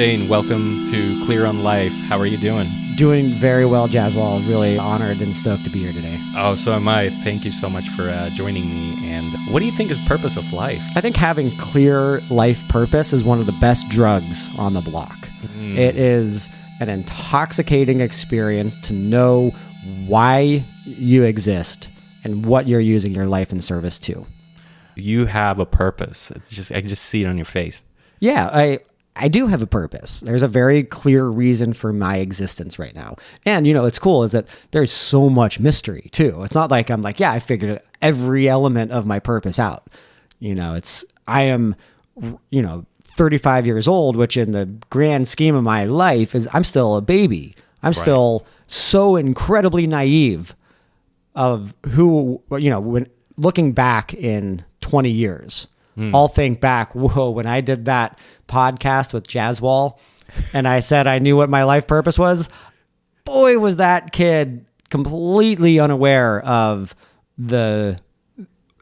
Shane, welcome to Clear on Life. How are you doing? Doing very well, Jaswal. Really honored and stoked to be here today. Oh, so am I. Thank you so much for joining me. And what do you think is purpose of life? I think having clear life purpose is one of the best drugs on the block. It is an intoxicating experience to know why you exist and what you're using your life in service to. You have a purpose. It's just I just see it on your face. Yeah, I do have a purpose. There's a very clear reason for my existence right now. And, you know, it's cool is that there's so much mystery too. It's not like I'm like, yeah, I figured every element of my purpose out. You know, I am, 35 years old, which in the grand scheme of my life is I'm still a baby. I'm still so incredibly naive of who, when looking back in 20 years, I'll think back, whoa, when I did that podcast with Jaswal and I said I knew what my life purpose was, boy, was that kid completely unaware of the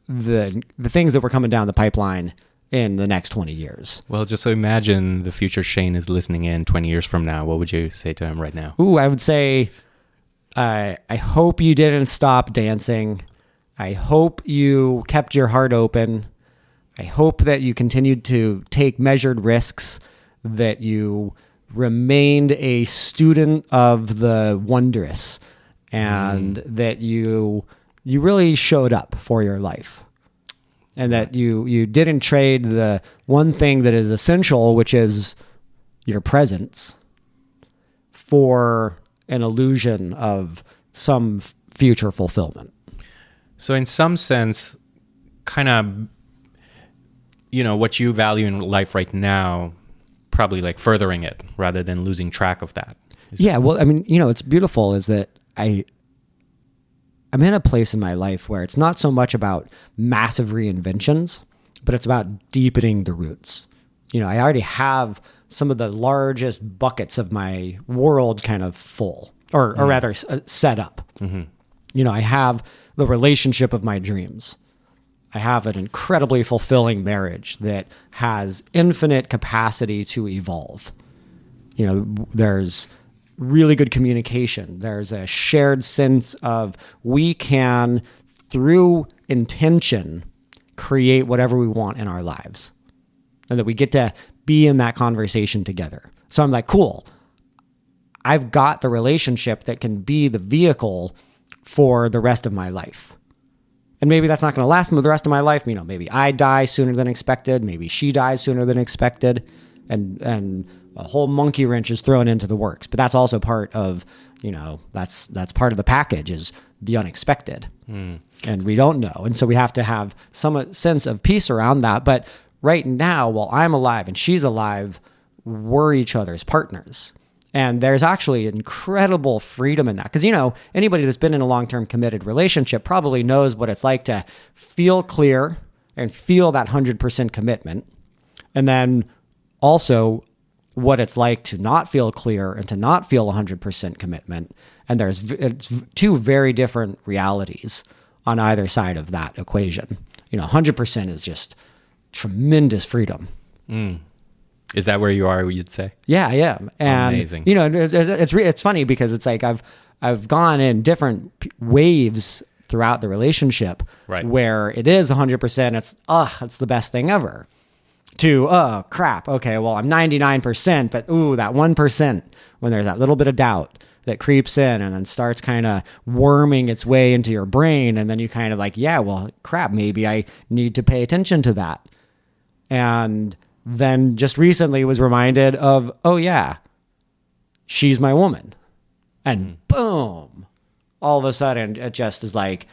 things that were coming down the pipeline in the next 20 years. Well, just so imagine the future Shane is listening in 20 years from now. What would you say to him right now? Ooh, I would say, I hope you didn't stop dancing. I hope you kept your heart open. I hope that you continued to take measured risks, that you remained a student of the wondrous, and that you really showed up for your life. And that you didn't trade the one thing that is essential, which is your presence, for an illusion of some future fulfillment. So in some sense, kind of, what you value in life right now, probably like furthering it rather than losing track of that. Well, I mean, it's beautiful is that I'm in a place in my life where it's not so much about massive reinventions, but it's about deepening the roots. I already have some of the largest buckets of my world kind of full, or rather set up. Mm-hmm. I have the relationship of my dreams. I have an incredibly fulfilling marriage that has infinite capacity to evolve. There's really good communication. There's a shared sense of we can, through intention, create whatever we want in our lives. And that we get to be in that conversation together. So I'm like, cool. I've got the relationship that can be the vehicle for the rest of my life. And maybe that's not going to last the rest of my life. Maybe I die sooner than expected. Maybe she dies sooner than expected. And a whole monkey wrench is thrown into the works. But that's also part of, that's part of the package is the unexpected. And we don't know. And so we have to have some sense of peace around that. But right now, while I'm alive and she's alive, we're each other's partners. And there's actually incredible freedom in that. Because, anybody that's been in a long-term committed relationship probably knows what it's like to feel clear and feel that 100% commitment. And then also what it's like to not feel clear and to not feel 100% commitment. And it's two very different realities on either side of that equation. 100% is just tremendous freedom. Is that where you are, you'd say? Yeah, I am. And, amazing. It's funny because it's like I've gone in different waves throughout the relationship where it is 100%. It's the best thing ever. To, crap. Okay, well, I'm 99%, but that 1% when there's that little bit of doubt that creeps in and then starts kind of worming its way into your brain. And then you kind of like, yeah, well, crap, maybe I need to pay attention to that. And then just recently was reminded of, oh yeah, she's my woman. And boom, all of a sudden it just is like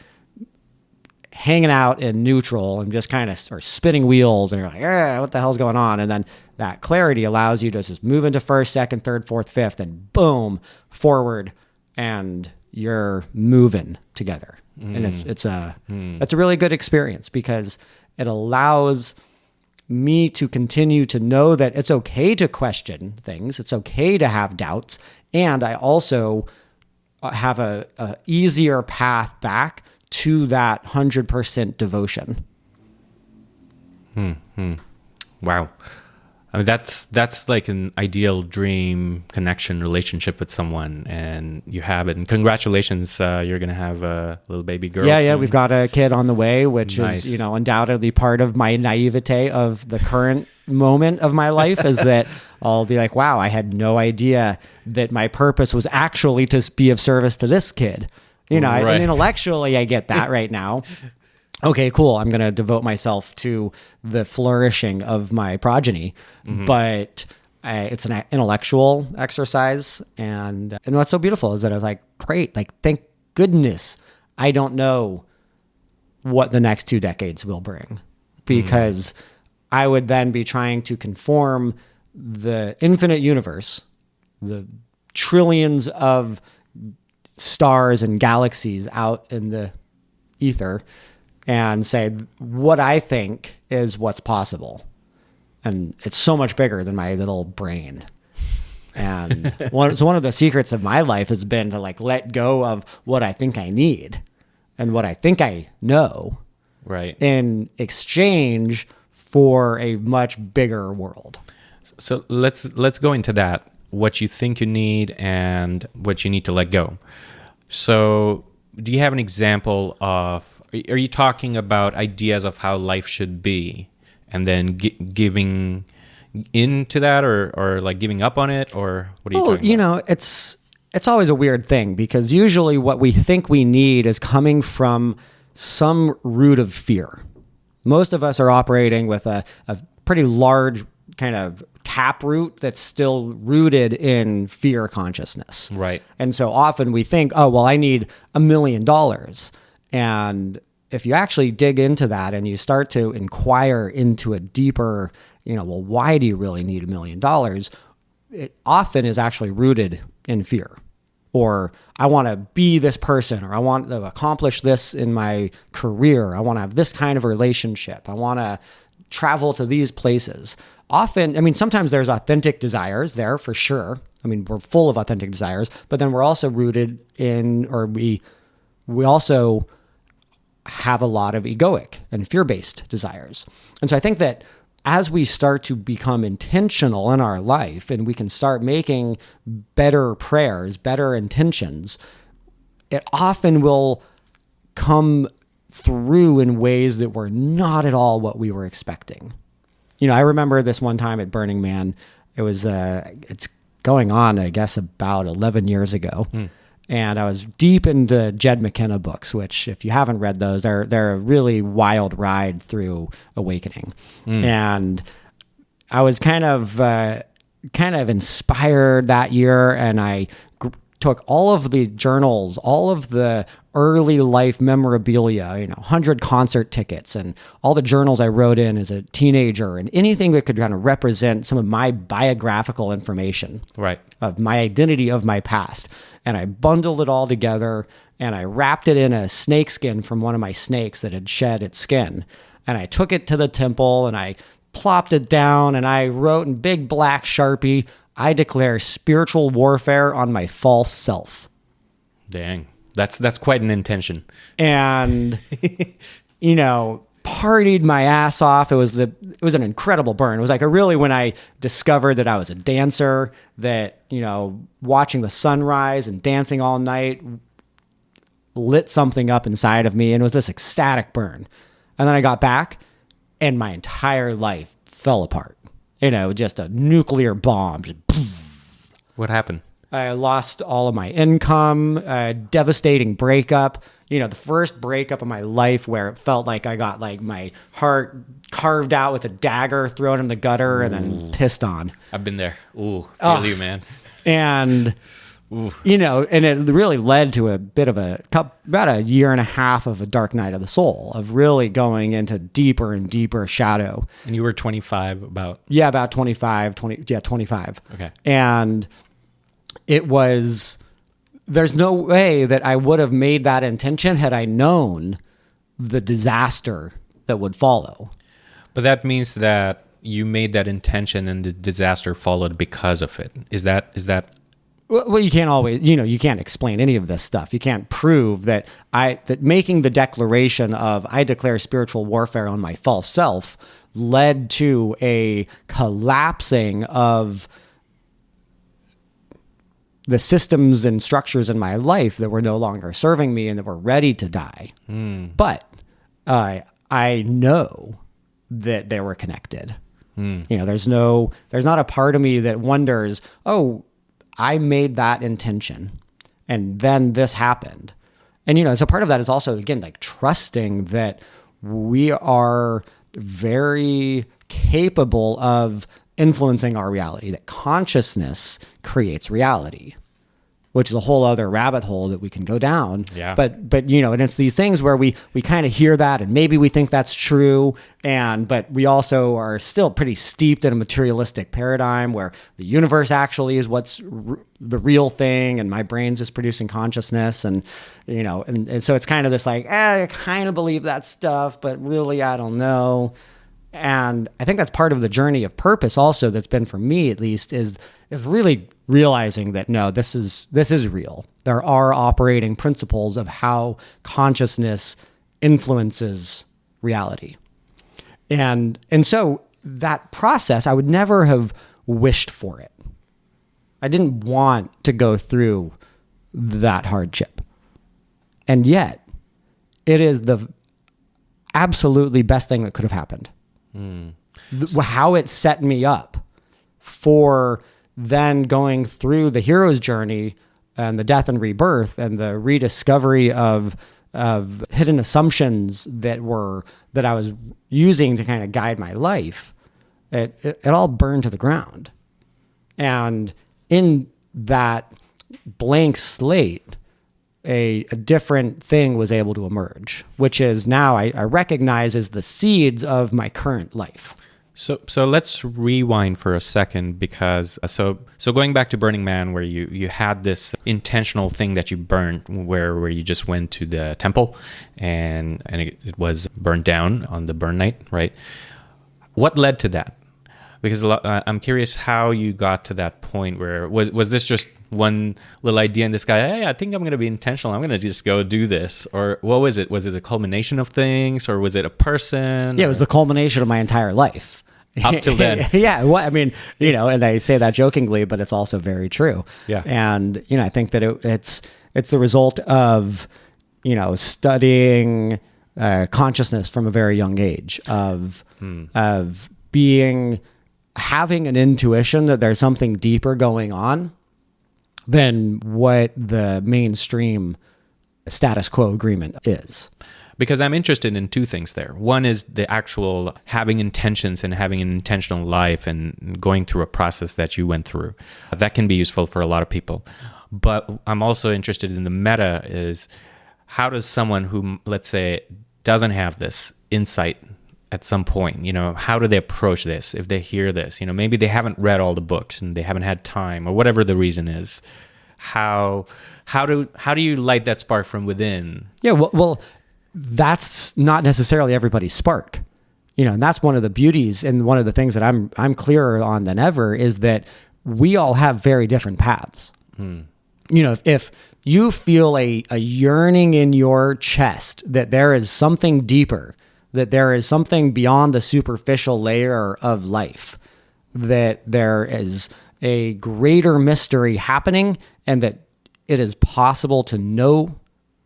hanging out in neutral and just kind of or spinning wheels and you're like, what the hell's going on? And then that clarity allows you to just move into first, second, third, fourth, fifth, and boom, forward, and you're moving together. And it's a really good experience because it allows me to continue to know that it's okay to question things. It's okay to have doubts. And I also have a easier path back to that 100% devotion. Wow. I mean, that's like an ideal dream connection relationship with someone, and you have it. And congratulations, you're gonna have a little baby girl. Yeah, soon. we've got a kid on the way, which Nice. is, undoubtedly part of my naivete of the current moment of my life is that I'll be like, wow, I had no idea that my purpose was actually to be of service to this kid. Right. And intellectually, I get that right now. Okay, cool. I'm going to devote myself to the flourishing of my progeny, but it's an intellectual exercise. And what's so beautiful is that I was like, great, like, thank goodness I don't know what the next 2 decades will bring, because I would then be trying to conform the infinite universe, the trillions of stars and galaxies out in the ether, and say what I think is what's possible. And it's so much bigger than my little brain. And one of the secrets of my life has been to like let go of what I think I need and what I think I know, Right. in exchange for a much bigger world. So let's go into that. What you think you need and what you need to let go. So do you have an example of, are you talking about ideas of how life should be and then giving into that, or like giving up on it, or what are you talking about? It's always a weird thing, because usually what we think we need is coming from some root of fear. Most of us are operating with a pretty large kind of taproot that's still rooted in fear consciousness. Right. And so often we think, oh, well, I need $1 million. And if you actually dig into that and you start to inquire into a deeper, well, why do you really need $1 million? It often is actually rooted in fear. Or I want to be this person, or I want to accomplish this in my career. I want to have this kind of relationship. I want to travel to these places. Often, sometimes there's authentic desires there for sure. We're full of authentic desires, but then we're also rooted in, or we also have a lot of egoic and fear-based desires. And so I think that as we start to become intentional in our life and we can start making better prayers, better intentions, it often will come through in ways that were not at all what we were expecting. I remember this one time at Burning Man. It was, it's going on, I guess, about 11 years ago. And I was deep into Jed McKenna books, which if you haven't read those, they're a really wild ride through awakening. And I was kind of inspired that year, and I took all of the journals, all of the early life memorabilia, 100 concert tickets, and all the journals I wrote in as a teenager, and anything that could kind of represent some of my biographical information, Right. of my identity of my past. And I bundled it all together, and I wrapped it in a snake skin from one of my snakes that had shed its skin. And I took it to the temple, and I plopped it down, and I wrote in big black Sharpie, I declare spiritual warfare on my false self. Dang. That's quite an intention. And, partied my ass off. It was an incredible burn. It was like when I discovered that I was a dancer, that, watching the sunrise and dancing all night lit something up inside of me. And it was this ecstatic burn. And then I got back and my entire life fell apart. Just a nuclear bomb. What happened? I lost all of my income, devastating breakup. The first breakup of my life where it felt like I got like my heart carved out with a dagger, thrown in the gutter, and then pissed on. I've been there. Ooh, feel you, man. And, and it really led to a bit of about a year and a half of a dark night of the soul, of really going into deeper and deeper shadow. And you were 25 about? Yeah, about 25. Okay. And there's no way that I would have made that intention had I known the disaster that would follow. But that means that you made that intention and the disaster followed because of it. Is that? Well, you can't always, you can't explain any of this stuff. You can't prove that that making the declaration of I declare spiritual warfare on my false self, led to a collapsing of the systems and structures in my life that were no longer serving me and that were ready to die. But I know that they were connected. There's not a part of me that wonders, oh, I made that intention and then this happened. And, so part of that is also, again, like trusting that we are very capable of influencing our reality, that consciousness creates reality, which is a whole other rabbit hole that we can go down. Yeah. But and it's these things where we kind of hear that and maybe we think that's true. But we also are still pretty steeped in a materialistic paradigm where the universe actually is what's the real thing. And my brain's just producing consciousness. And so it's kind of this like, I kind of believe that stuff, but really, I don't know. And I think that's part of the journey of purpose also that's been for me at least is really realizing that no, this is real. There are operating principles of how consciousness influences reality. And so that process, I would never have wished for it. I didn't want to go through that hardship. And yet it is the absolutely best thing that could have happened. How it set me up for then going through the hero's journey and the death and rebirth and the rediscovery of hidden assumptions that I was using to kind of guide my life. It all burned to the ground. And in that blank slate, a different thing was able to emerge, which is now I recognize as the seeds of my current life. So let's rewind for a second because so going back to Burning Man, where you had this intentional thing that you burned, where you just went to the temple and it was burned down on the burn night, right? What led to that? Because I'm curious how you got to that point where was this just one little idea in this guy, hey, I think I'm going to be intentional. I'm going to just go do this. Or what was it? Was it a culmination of things or was it a person? Yeah, it was the culmination of my entire life. Up till then. Yeah. Well, I mean, and I say that jokingly, but it's also very true. Yeah. And, I think that it's the result of, studying consciousness from a very young age of having an intuition that there's something deeper going on than what the mainstream status quo agreement is. Because I'm interested in two things there. One is the actual having intentions and having an intentional life and going through a process that you went through. That can be useful for a lot of people. But I'm also interested in the meta is how does someone who, let's say, doesn't have this insight at some point, how do they approach this if they hear this? Maybe they haven't read all the books and they haven't had time or whatever the reason is. How do you light that spark from within? Yeah, well, that's not necessarily everybody's spark. And that's one of the beauties and one of the things that I'm clearer on than ever is that we all have very different paths. If you feel a yearning in your chest that there is something deeper, that there is something beyond the superficial layer of life, that there is a greater mystery happening and that it is possible to know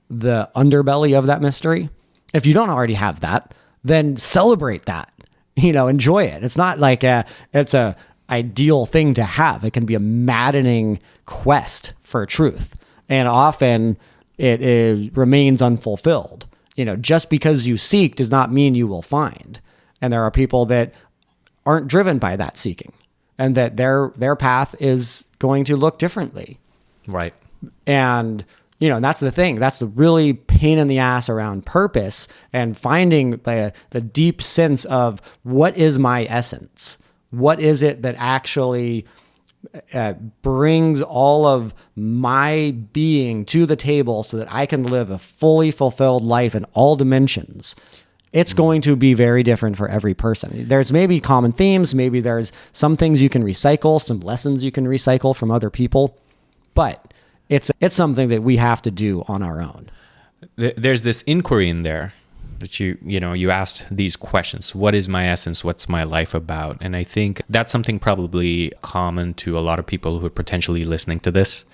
the underbelly of that mystery. If you don't already have that, then celebrate that, enjoy it. It's not like it's a ideal thing to have. It can be a maddening quest for truth. And often it remains unfulfilled. Just because you seek does not mean you will find. And there are people that aren't driven by that seeking and that their path is going to look differently. Right. And, and that's the thing. That's the really pain in the ass around purpose and finding the deep sense of what is my essence? What is it that actually brings all of my being to the table so that I can live a fully fulfilled life in all dimensions? It's going to be very different for every person. There's maybe common themes. Maybe there's some things you can recycle, some lessons you can recycle from other people, but it's something that we have to do on our own. There's this inquiry in there that you asked these questions. What is my essence? What's my life about? And I think that's something probably common to a lot of people who are potentially listening to this.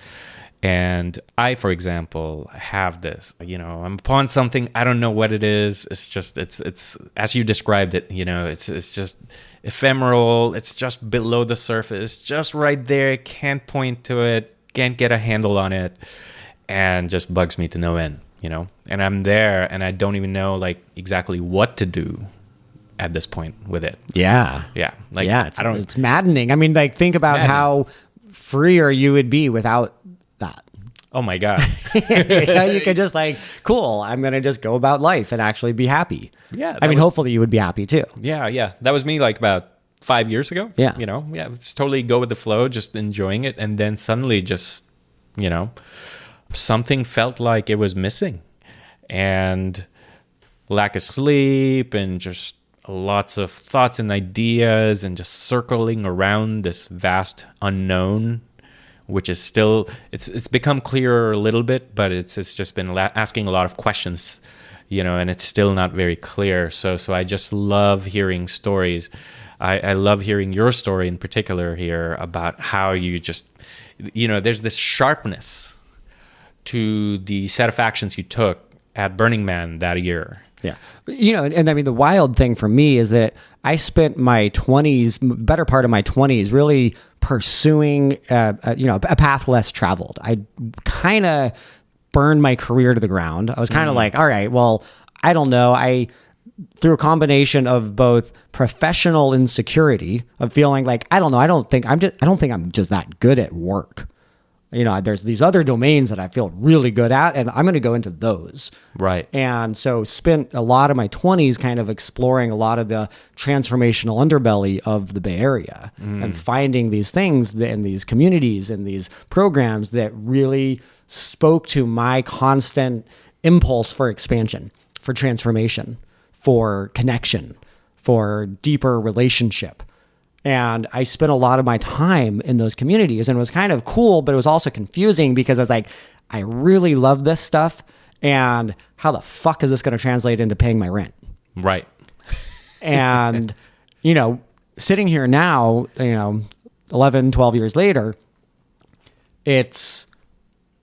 And I, for example, have this, I'm upon something, I don't know what it is. It's just, it's as you described it, it's just ephemeral. It's just below the surface, just right there. Can't point to it, can't get a handle on it, and just bugs me to no end, and I'm there and I don't even know like exactly what to do at this point with it. Yeah. Yeah. It's maddening. I mean, like think about how freer you would be without that. Oh my God. You could just like, cool, I'm going to just go about life and actually be happy. Yeah. I mean, hopefully you would be happy too. Yeah. That was me like about 5 years ago. Yeah. Just totally go with the flow, just enjoying it. And then suddenly just, something felt like it was missing, and lack of sleep and just lots of thoughts and ideas and just circling around this vast unknown, which is still, it's become clearer a little bit, but it's just been asking a lot of questions, and it's still not very clear. So I just love hearing stories. I love hearing your story in particular here about how you just, there's this sharpness to the set of actions you took at Burning Man that year. Yeah. And I mean, the wild thing for me is that I spent my 20s, better part of my 20s, really pursuing, a path less traveled. I kind of burned my career to the ground. I was kind of like, all right, well, I don't know. Through a combination of both professional insecurity of feeling like, I don't know, I don't think I'm just that good at work. There's these other domains that I feel really good at, and I'm going to go into those. Right. And so spent a lot of my 20s kind of exploring a lot of the transformational underbelly of the Bay Area and finding these things and these communities and these programs that really spoke to my constant impulse for expansion, for transformation, for connection, for deeper relationship. And I spent a lot of my time in those communities, and it was kind of cool, but it was also confusing because I was like, I really love this stuff. And how the fuck is this going to translate into paying my rent? Right. And, sitting here now, 11, 12 years later, it's,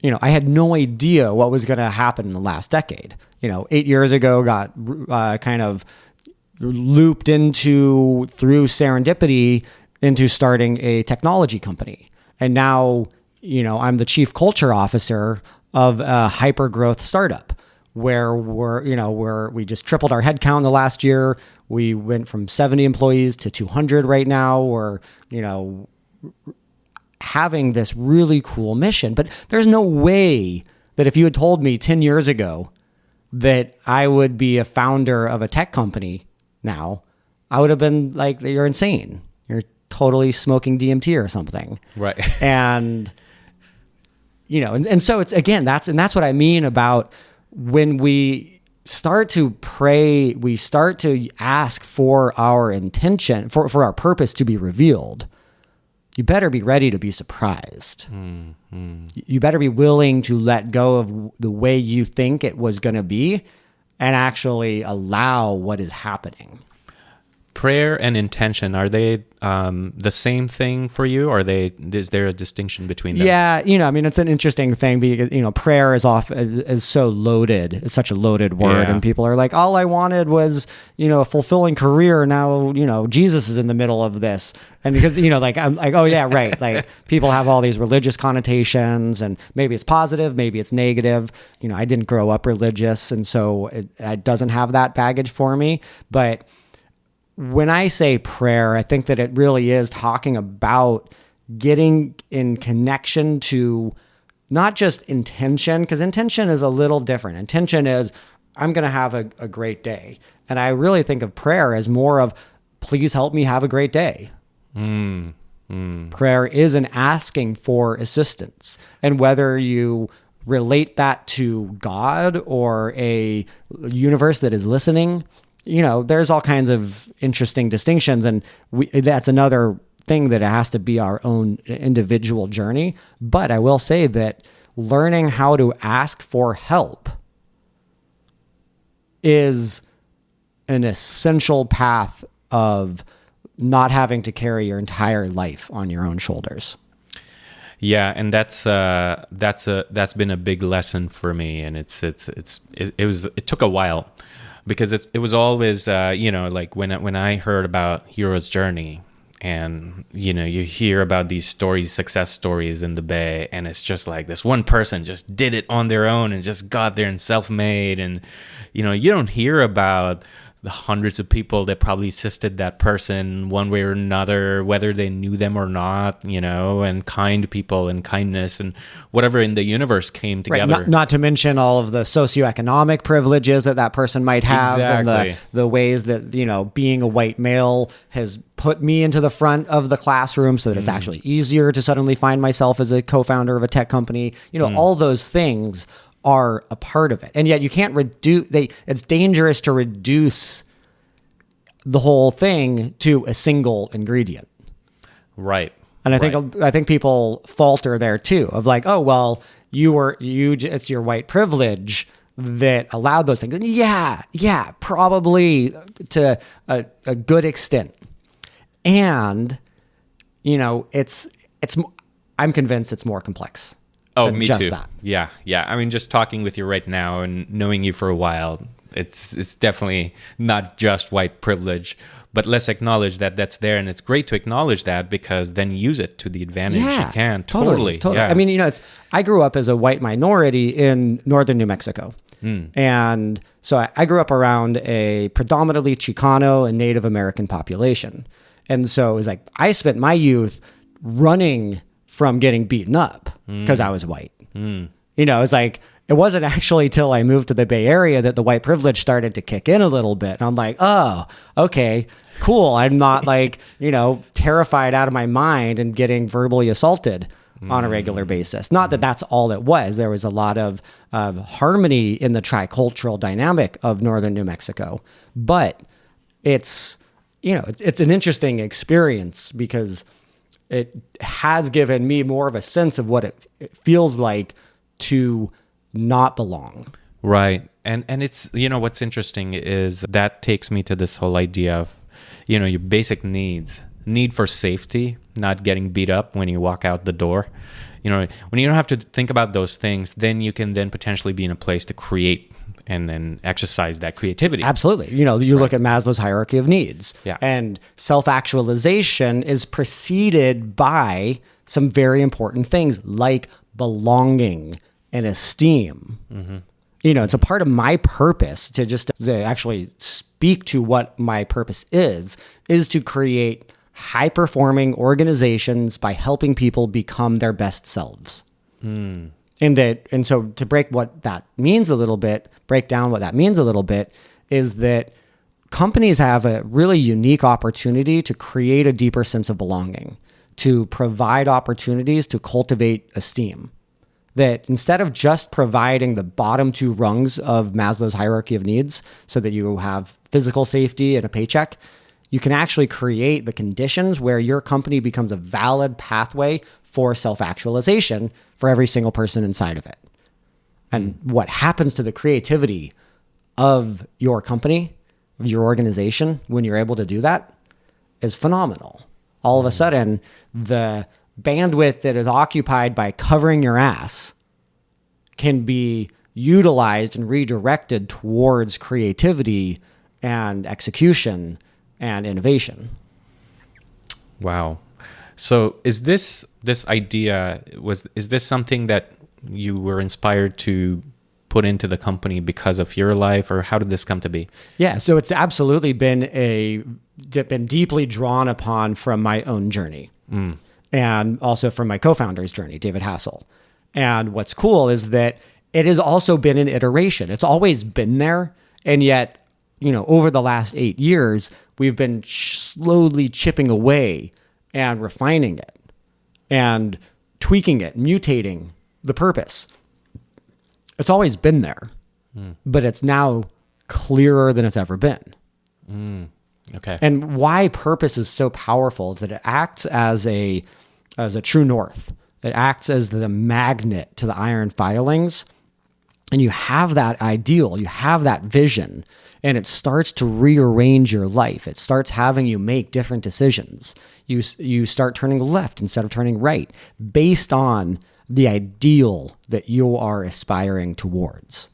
I had no idea what was going to happen in the last decade. 8 years ago, got kind of looped through serendipity into starting a technology company. And now, I'm the chief culture officer of a hyper growth startup where we just tripled our headcount in the last year. We went from 70 employees to 200 right now. We're, having this really cool mission, but there's no way that if you had told me 10 years ago that I would be a founder of a tech company now, I would have been like, you're insane. You're totally smoking DMT or something. Right. And, and so it's, again, that's what I mean about when we start to pray, we start to ask for our intention, for our purpose to be revealed. You better be ready to be surprised. You better be willing to let go of the way you think it was going to be and actually allow what is happening. Prayer and intention, are they the same thing for you? Or is there a distinction between them? Yeah, it's an interesting thing because, prayer is so loaded. It's such a loaded word. Yeah. And people are like, all I wanted was, a fulfilling career. Now, Jesus is in the middle of this. And because, I'm like, oh yeah, right. Like people have all these religious connotations and maybe it's positive, maybe it's negative. I didn't grow up religious. And so it doesn't have that baggage for me. But when I say prayer, I think that it really is talking about getting in connection to not just intention, because intention is a little different. Intention is, I'm going to have a great day. And I really think of prayer as more of, please help me have a great day. Prayer is an asking for assistance. And whether you relate that to God or a universe that is listening, there's all kinds of interesting distinctions, and that's another thing that it has to be our own individual journey. But I will say that learning how to ask for help is an essential path of not having to carry your entire life on your own shoulders. Yeah, and that's been a big lesson for me, and it took a while, because it was always like when I heard about Hero's Journey, and you hear about these success stories in the Bay, and it's just like this one person just did it on their own and just got there and self-made, and you don't hear about the hundreds of people that probably assisted that person one way or another, whether they knew them or not, and kind people and kindness and whatever in the universe came together. Right. Not to mention all of the socioeconomic privileges that person might have, exactly. And the ways that, being a white male has put me into the front of the classroom so that it's actually easier to suddenly find myself as a co-founder of a tech company. All those things are a part of it. And yet you can't it's dangerous to reduce the whole thing to a single ingredient. Right. And I think people falter there too, of like, oh, well, it's your white privilege that allowed those things. And yeah, probably to a good extent. And, I'm convinced it's more complex. Oh, me just too. That. Yeah. I mean, just talking with you right now and knowing you for a while, it's definitely not just white privilege, but let's acknowledge that that's there, and it's great to acknowledge that, because then use it to the advantage you can. Totally. Yeah. I mean, I grew up as a white minority in northern New Mexico. And so I grew up around a predominantly Chicano and Native American population. And so it was like, I spent my youth running from getting beaten up because I was white. It's like, it wasn't actually till I moved to the Bay Area that the white privilege started to kick in a little bit. And I'm like, oh, okay, cool. I'm not like, terrified out of my mind and getting verbally assaulted on a regular basis. Not that that's all it was. There was a lot of harmony in the tricultural dynamic of northern New Mexico. But it's an interesting experience, because it has given me more of a sense of what it feels like to not belong. Right. And it's, what's interesting is that takes me to this whole idea of, your basic needs. Need for safety, not getting beat up when you walk out the door. When you don't have to think about those things, then you can then potentially be in a place to create and then exercise that creativity. Absolutely. You look at Maslow's hierarchy of needs, and self-actualization is preceded by some very important things like belonging and esteem. It's a part of my purpose to actually speak to what my purpose is to create high-performing organizations by helping people become their best selves. And so to break down what that means a little bit, is that companies have a really unique opportunity to create a deeper sense of belonging, to provide opportunities to cultivate esteem. That instead of just providing the bottom two rungs of Maslow's hierarchy of needs so that you have physical safety and a paycheck, you can actually create the conditions where your company becomes a valid pathway for self-actualization for every single person inside of it. And what happens to the creativity of your company, of your organization, when you're able to do that is phenomenal. All of a sudden, the bandwidth that is occupied by covering your ass can be utilized and redirected towards creativity and execution and innovation. Wow. So is this idea, is this something that you were inspired to put into the company because of your life, or how did this come to be? Yeah, so it's absolutely been deeply drawn upon from my own journey. And also from my co-founder's journey, David Hassel. And what's cool is that it has also been an iteration. It's always been there. And yet, over the last 8 years, we've been slowly chipping away and refining it and tweaking it, mutating the purpose. It's always been there, but it's now clearer than it's ever been. Okay. And why purpose is so powerful is that it acts as a true north. It acts as the magnet to the iron filings and you have that ideal, you have that vision, and it starts to rearrange your life. It starts having you make different decisions. You start turning left instead of turning right based on the ideal that you are aspiring towards.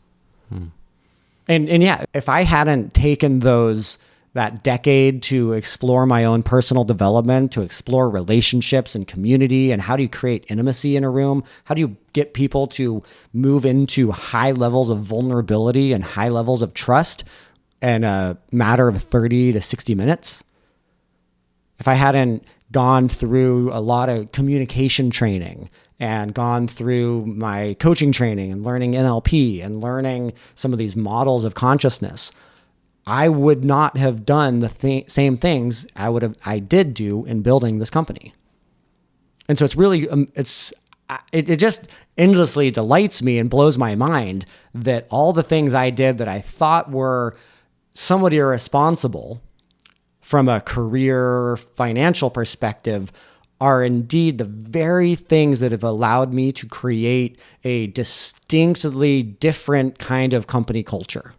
And yeah, if I hadn't taken that decade to explore my own personal development, to explore relationships and community, and how do you create intimacy in a room? How do you get people to move into high levels of vulnerability and high levels of trust in a matter of 30 to 60 minutes? If I hadn't gone through a lot of communication training and gone through my coaching training and learning NLP and learning some of these models of consciousness, I would not have done the same things I did do in building this company. And so it's really, it just endlessly delights me and blows my mind that all the things I did that I thought were somewhat irresponsible from a career financial perspective are indeed the very things that have allowed me to create a distinctly different kind of company culture.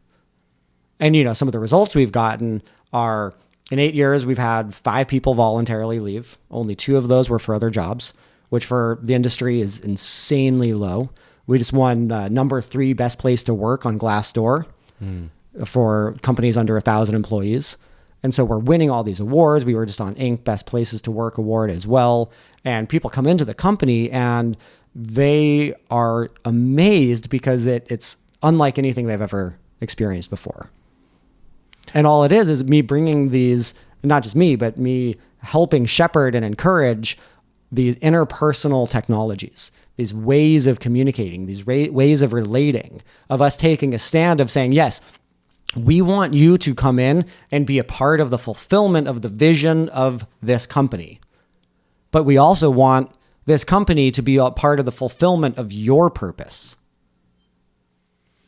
And, some of the results we've gotten are, in 8 years, we've had 5 people voluntarily leave. Only 2 of those were for other jobs, which for the industry is insanely low. We just won number 3 best place to work on Glassdoor for companies under 1,000 employees. And so we're winning all these awards. We were just on Inc. Best Places to Work award as well. And people come into the company and they are amazed because it's unlike anything they've ever experienced before. And all it is me bringing these, not just me, but me helping shepherd and encourage these interpersonal technologies, these ways of communicating, these ways of relating, of us taking a stand of saying, yes, we want you to come in and be a part of the fulfillment of the vision of this company. But we also want this company to be a part of the fulfillment of your purpose.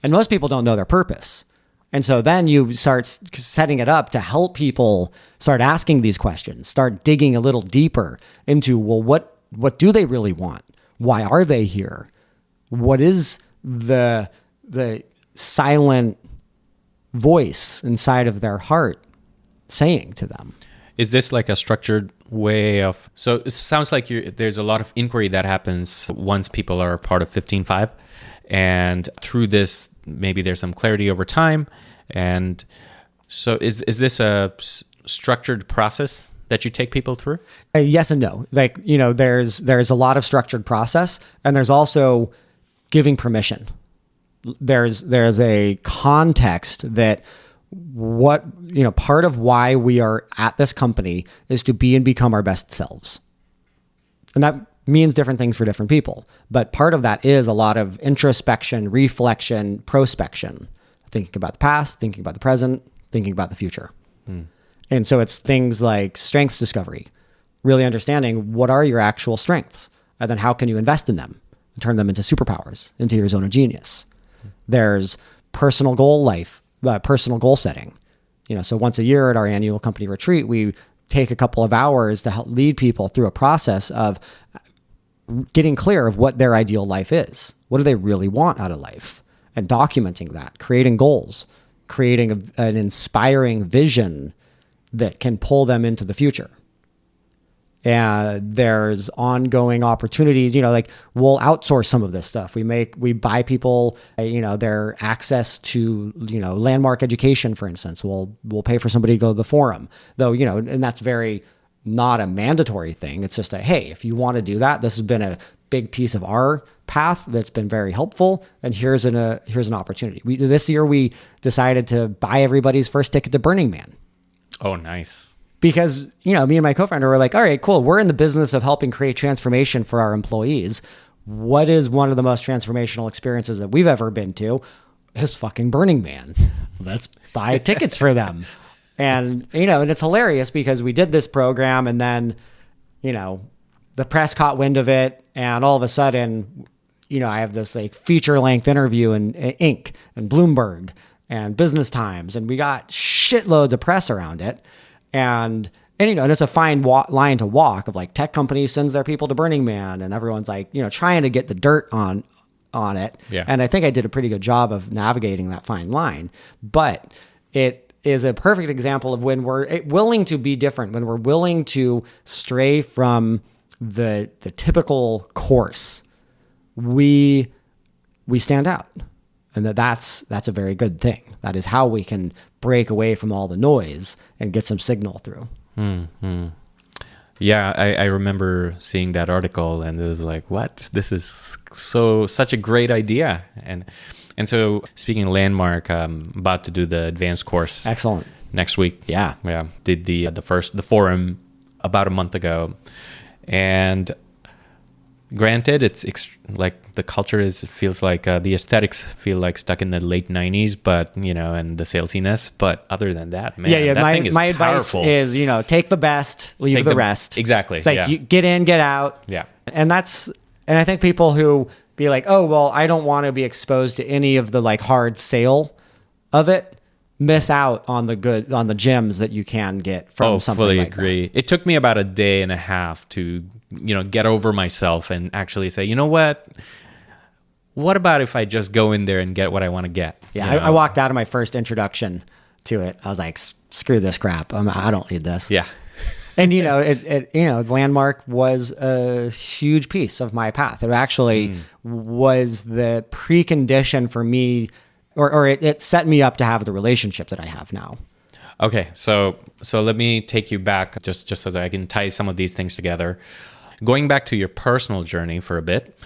And most people don't know their purpose. And so then you start setting it up to help people start asking these questions, start digging a little deeper into, well, what do they really want? Why are they here? What is the silent voice inside of their heart saying to them? Is this like a structured way of... So it sounds like there's a lot of inquiry that happens once people are part of 15.5. And through this, maybe there's some clarity over time. And so is this a structured process that you take people through? Yes and no. There's a lot of structured process, and there's also giving permission. There's a context that part of why we are at this company is to be and become our best selves. And that means different things for different people. But part of that is a lot of introspection, reflection, prospection, thinking about the past, thinking about the present, thinking about the future. And so it's things like strengths discovery, really understanding what are your actual strengths, and then how can you invest in them and turn them into superpowers, into your zone of genius. There's personal goal setting. So once a year at our annual company retreat, we take a couple of hours to help lead people through a process of getting clear of what their ideal life is. What do they really want out of life? And documenting that, creating goals, creating an inspiring vision that can pull them into the future. And there's ongoing opportunities, we'll outsource some of this stuff. We buy people, their access to, landmark education, for instance. We'll pay for somebody to go to the forum, though, and that's very not a mandatory thing. It's just hey, if you want to do that, this has been a big piece of our path that's been very helpful. And here's an opportunity. This year we decided to buy everybody's first ticket to Burning Man. Oh, nice. Because, me and my co-founder were like, all right, cool. We're in the business of helping create transformation for our employees. What is one of the most transformational experiences that we've ever been to? Is fucking Burning Man. Let's buy tickets for them. And, and it's hilarious because we did this program and then, the press caught wind of it. And all of a sudden, I have this feature length interview in Inc. and Bloomberg and Business Times. And we got shitloads of press around it. And it's a fine line to walk of tech companies sends their people to Burning Man, and everyone's trying to get the dirt on on it. Yeah. And I think I did a pretty good job of navigating that fine line. But it is a perfect example of when we're willing to be different, when we're willing to stray from the typical course, we stand out. And that's a very good thing. That is how we can break away from all the noise and get some signal through. Mm-hmm. Yeah, I remember seeing that article, and it was like, what? This is such a great idea. And so, speaking of Landmark, I'm about to do the advanced course. Excellent. Next week. Yeah. Did the forum about a month ago, and granted, it's like the culture feels like the aesthetics feel like stuck in the late 90s, but and the salesiness. But other than that, man, that thing is my advice powerful. is take the best, leave the rest. Exactly. It's like you get in, get out. Yeah. And I think people who be like, oh well, I don't want to be exposed to any of the like hard sale of it, miss out on the gems that you can get from something fully like agree. It took me about a day and a half to get over myself and actually say, you know what about if I just go in there and get what I want to get? Yeah, I walked out of my first introduction to it. I was like, screw this crap. I don't need this. Yeah. And Landmark was a huge piece of my path. It actually was the precondition for me, or it set me up to have the relationship that I have now. Okay, so let me take you back just so that I can tie some of these things together. Going back to your personal journey for a bit,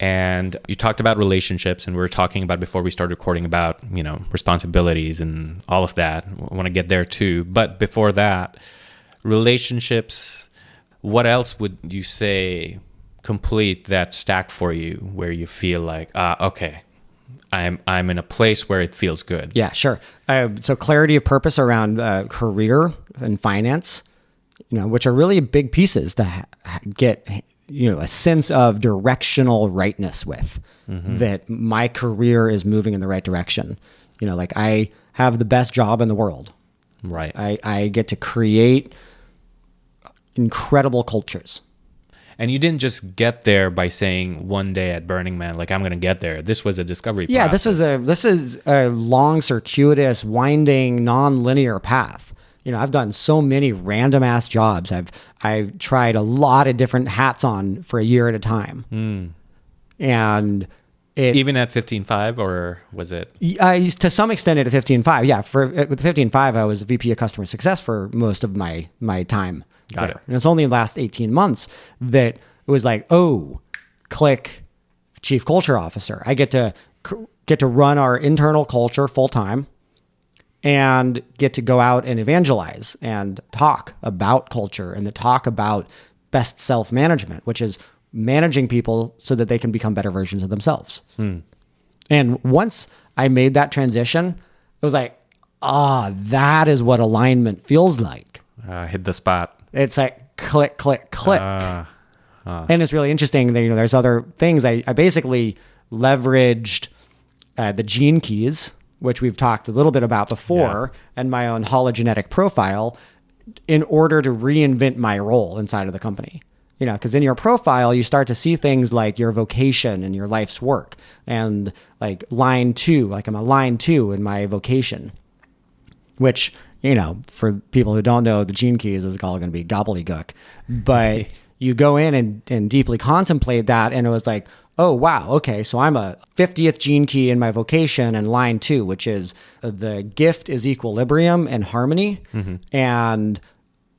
and you talked about relationships, and we were talking about before we started recording about responsibilities and all of that. I want to get there too, but before that, relationships. What else would you say complete that stack for you, where you feel like okay, I'm in a place where it feels good? Yeah, sure. So clarity of purpose around career and finance, which are really big pieces to get, a sense of directional rightness with, that my career is moving in the right direction. Like I have the best job in the world. Right. I get to create incredible cultures. And you didn't just get there by saying one day at Burning Man, like, I'm going to get there. This was a discovery process. Yeah, this is a long, circuitous, winding, non-linear path. I've done so many random ass jobs. I've tried a lot of different hats on for a year at a time. And even at 15.5, or was it? To some extent at 15.5. Yeah, with 15.5, I was VP of customer success for most of my time. Got it. And it's only in the last 18 months that it was like, oh, click chief culture officer. I get to run our internal culture full time and get to go out and evangelize and talk about culture and talk about best self-management, which is managing people so that they can become better versions of themselves. And once I made that transition, it was like, that is what alignment feels like. Hit the spot. It's like click, click, click. And it's really interesting that, there's other things. I basically leveraged the gene keys, which we've talked a little bit about before, and my own hologenetic profile in order to reinvent my role inside of the company. Because in your profile, you start to see things like your vocation and your life's work, and like line 2, like I'm a line 2 in my vocation, which, for people who don't know, the gene keys is all going to be gobbledygook. But you go in and deeply contemplate that, and it was like, oh, wow, okay, so I'm a 50th gene key in my vocation, and line 2, which is the gift is equilibrium and harmony, and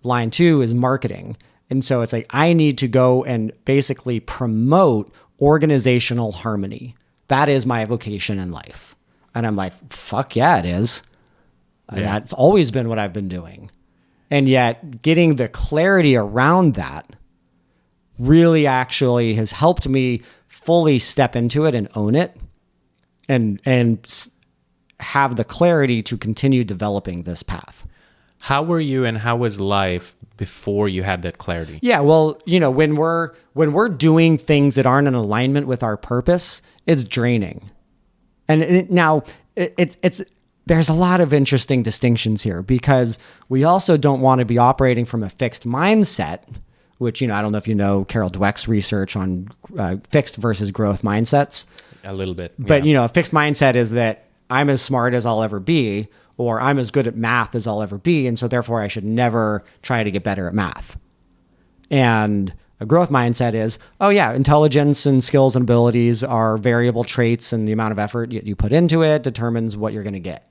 line 2 is marketing. And so it's like, I need to go and basically promote organizational harmony. That is my vocation in life. And I'm like, fuck yeah, it is. Yeah. That's always been what I've been doing. And yet getting the clarity around that really actually has helped me fully step into it and own it and have the clarity to continue developing this path. How were you and how was life before you had that clarity? Yeah, well, when we're doing things that aren't in alignment with our purpose, it's draining. And now it's there's a lot of interesting distinctions here, because we also don't want to be operating from a fixed mindset which, I don't know if you know Carol Dweck's research on fixed versus growth mindsets. A little bit. But, a fixed mindset is that I'm as smart as I'll ever be, or I'm as good at math as I'll ever be. And so therefore I should never try to get better at math. And a growth mindset is, intelligence and skills and abilities are variable traits, and the amount of effort you put into it determines what you're going to get.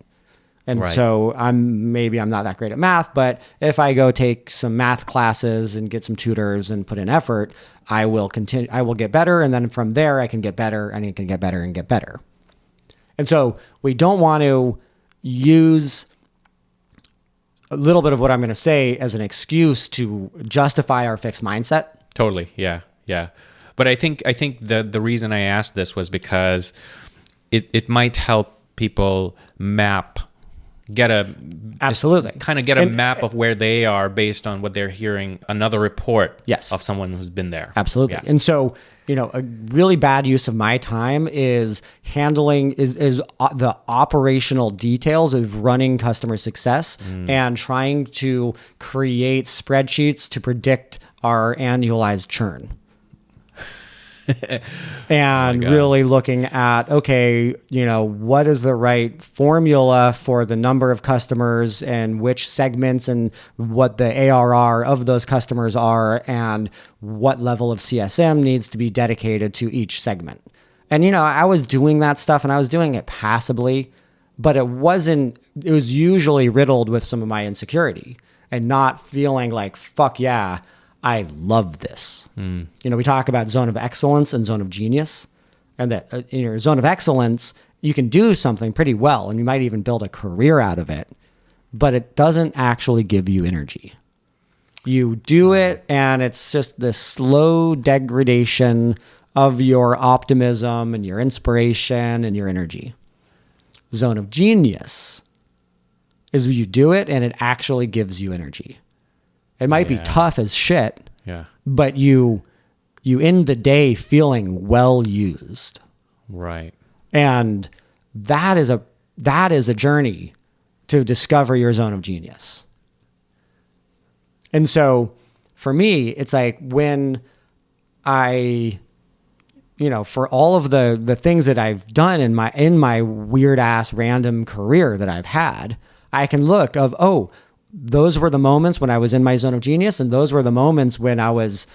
And so I'm not that great at math, but if I go take some math classes and get some tutors and put in effort, I will get better. And then from there I can get better and I can get better and get better. And so we don't want to use a little bit of what I'm going to say as an excuse to justify our fixed mindset. Totally. Yeah. Yeah. But I think the reason I asked this was because it might help people get a map of where they are based on what they're hearing, another report of someone who's been there. Absolutely. Yeah. And so, a really bad use of my time is handling the operational details of running customer success and trying to create spreadsheets to predict our annualized churn. And really looking at, what is the right formula for the number of customers and which segments and what the ARR of those customers are and what level of CSM needs to be dedicated to each segment. And, I was doing that stuff and I was doing it passively, but it was usually riddled with some of my insecurity and not feeling like, fuck yeah, I love this. We talk about zone of excellence and zone of genius, and that in your zone of excellence, you can do something pretty well and you might even build a career out of it, but it doesn't actually give you energy. You do it and it's just this slow degradation of your optimism and your inspiration and your energy. Zone of genius is you do it and it actually gives you energy. It might be tough as shit, but you end the day feeling well used. Right. And that is a journey to discover your zone of genius. And so for me, it's like when I, for all of the things that I've done in my weird ass random career that I've had, I can look of, those were the moments when I was in my zone of genius, and those were the moments when I was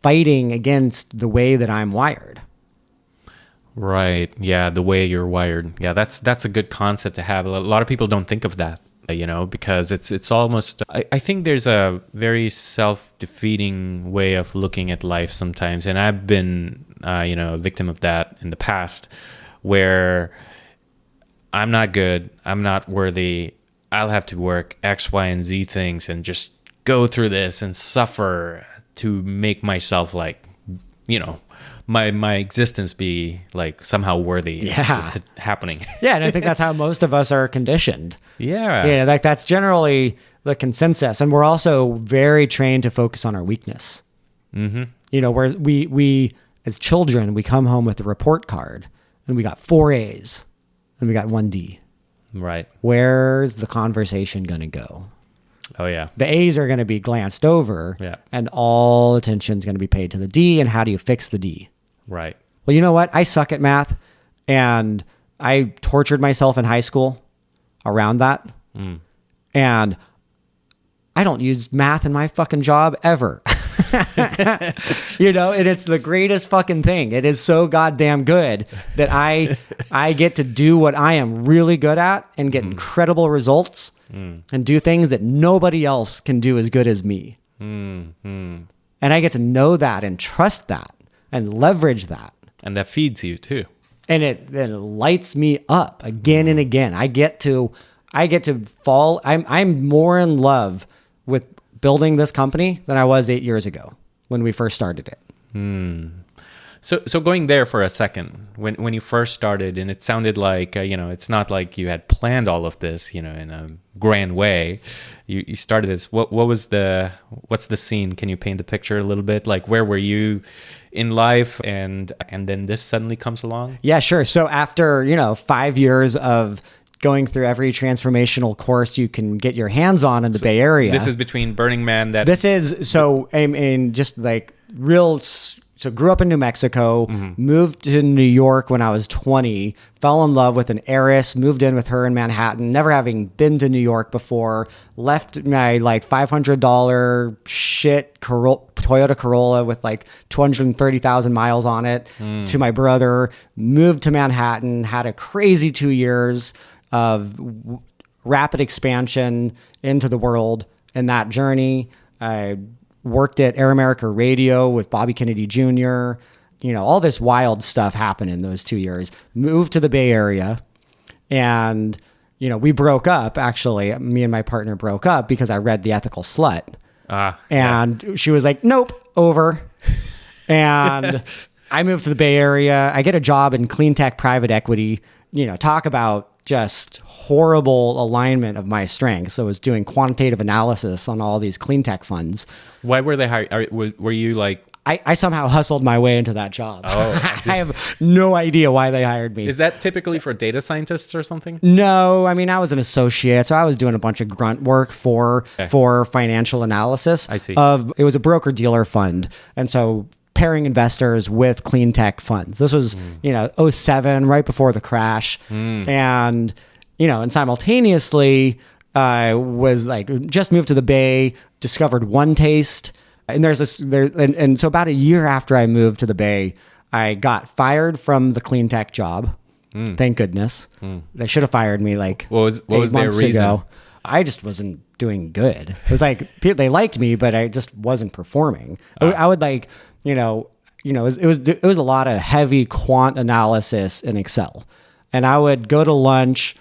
fighting against the way that I'm wired. Right. Yeah, the way you're wired. Yeah, that's a good concept to have. A lot of people don't think of that, because it's almost, I think there's a very self-defeating way of looking at life sometimes, and I've been a victim of that in the past, where I'm not good, I'm not worthy, I'll have to work X, Y, and Z things and just go through this and suffer to make myself my existence be like somehow worthy happening. Yeah. And I think that's how most of us are conditioned. Yeah. Yeah. Like that's generally the consensus. And we're also very trained to focus on our weakness. Mm-hmm. Where we as children, we come home with a report card and we got 4 A's and we got 1 D. Right. Where's the conversation going to go? Oh, yeah. The A's are going to be glanced over, and all attention is going to be paid to the D, and how do you fix the D? Right. Well, you know what? I suck at math, and I tortured myself in high school around that, and I don't use math in my fucking job ever. And it's the greatest fucking thing. It is so goddamn good that I get to do what I am really good at and get incredible results and do things that nobody else can do as good as me. And I get to know that and trust that and leverage that. And that feeds you too. And it lights me up again and again. I get to fall. I'm more in love with building this company than I was 8 years ago when we first started it. So going there for a second, when you first started, and it sounded like, it's not like you had planned all of this, in a grand way. You started this. What's the scene? Can you paint the picture a little bit? Like, where were you in life, and then this suddenly comes along? Yeah, sure. So after, 5 years of going through every transformational course you can get your hands on in the Bay Area. This is between Burning Man. This is, so I mean, just like real. So grew up in New Mexico, moved to New York when I was 20, fell in love with an heiress, moved in with her in Manhattan, never having been to New York before, left my like $500 shit Toyota Corolla with like 230,000 miles on it to my brother, moved to Manhattan, had a crazy 2 years of rapid expansion into the world in that journey. I worked at Air America Radio with Bobby Kennedy Jr. You know, all this wild stuff happened in those 2 years. Moved to the Bay Area, and, you know, we broke up. Actually, me and my partner broke up because I read The Ethical Slut. And she was like, nope, over. And I moved to the Bay Area. I get a job in clean tech private equity. You know, talk about just horrible alignment of my strengths. So I was doing quantitative analysis on all these clean tech funds. Why were they hired? Were you like... I somehow hustled my way into that job. Oh, I have no idea why they hired me. Is that typically for data scientists or something? No, I mean, I was an associate, so I was doing a bunch of grunt work for financial analysis. I see. It was a broker-dealer fund, and so pairing investors with clean tech funds. This was, you know, 2007, right before the crash. And, you know, and simultaneously, I was like, just moved to the Bay, discovered One Taste. And and so about a year after I moved to the Bay, I got fired from the clean tech job. Thank goodness. They should have fired me like what was their reason? ago. I just wasn't doing good. It was like they liked me, but I just wasn't performing. I would like, it was a lot of heavy quant analysis in Excel, and I would go to lunch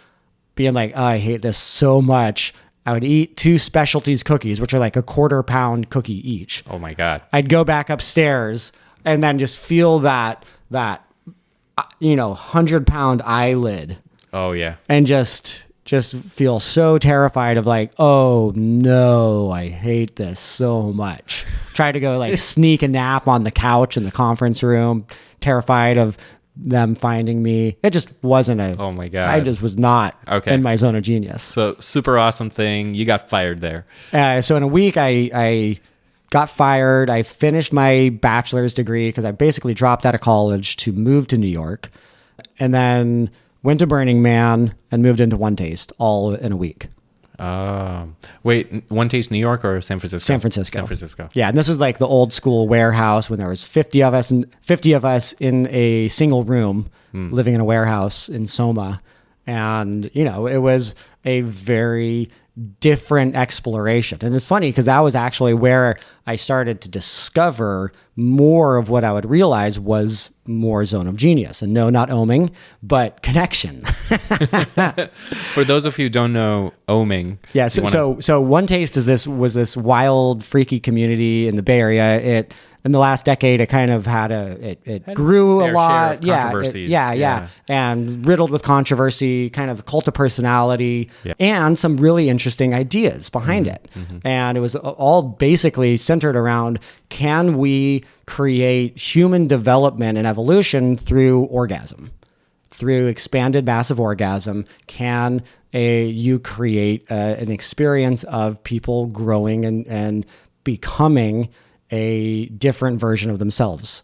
being like, oh, I hate this so much. I would eat 2 specialties cookies, which are like a 1/4 pound cookie each. Oh my God. I'd go back upstairs and then just feel that 100-pound eyelid. Oh yeah. And just feel so terrified of like, oh no, I hate this so much. Try to go like sneak a nap on the couch in the conference room, terrified of them finding me. It just wasn't oh my God. I just was not in my zone of genius. So super awesome thing. You got fired there. So in a week, I got fired. I finished my bachelor's degree because I basically dropped out of college to move to New York, and then went to Burning Man and moved into One Taste all in a week. Wait, One Taste New York or San Francisco? San Francisco. San Francisco. Yeah, and this is like the old school warehouse when there was 50 of us in a single room living in a warehouse in Soma. And, it was a very different exploration. And it's funny because that was actually where I started to discover more of what I would realize was more zone of genius. And no, not oming, but connection. For those of you who don't know oming. Yeah. So One Taste was this wild, freaky community in the Bay Area. In the last decade, it kind of it grew a lot. Yeah. And riddled with controversy, kind of cult of personality, and some really interesting ideas behind it. And it was all basically centered around, can we create human development and evolution through orgasm? Through expanded massive orgasm, can you create an experience of people growing and becoming a different version of themselves?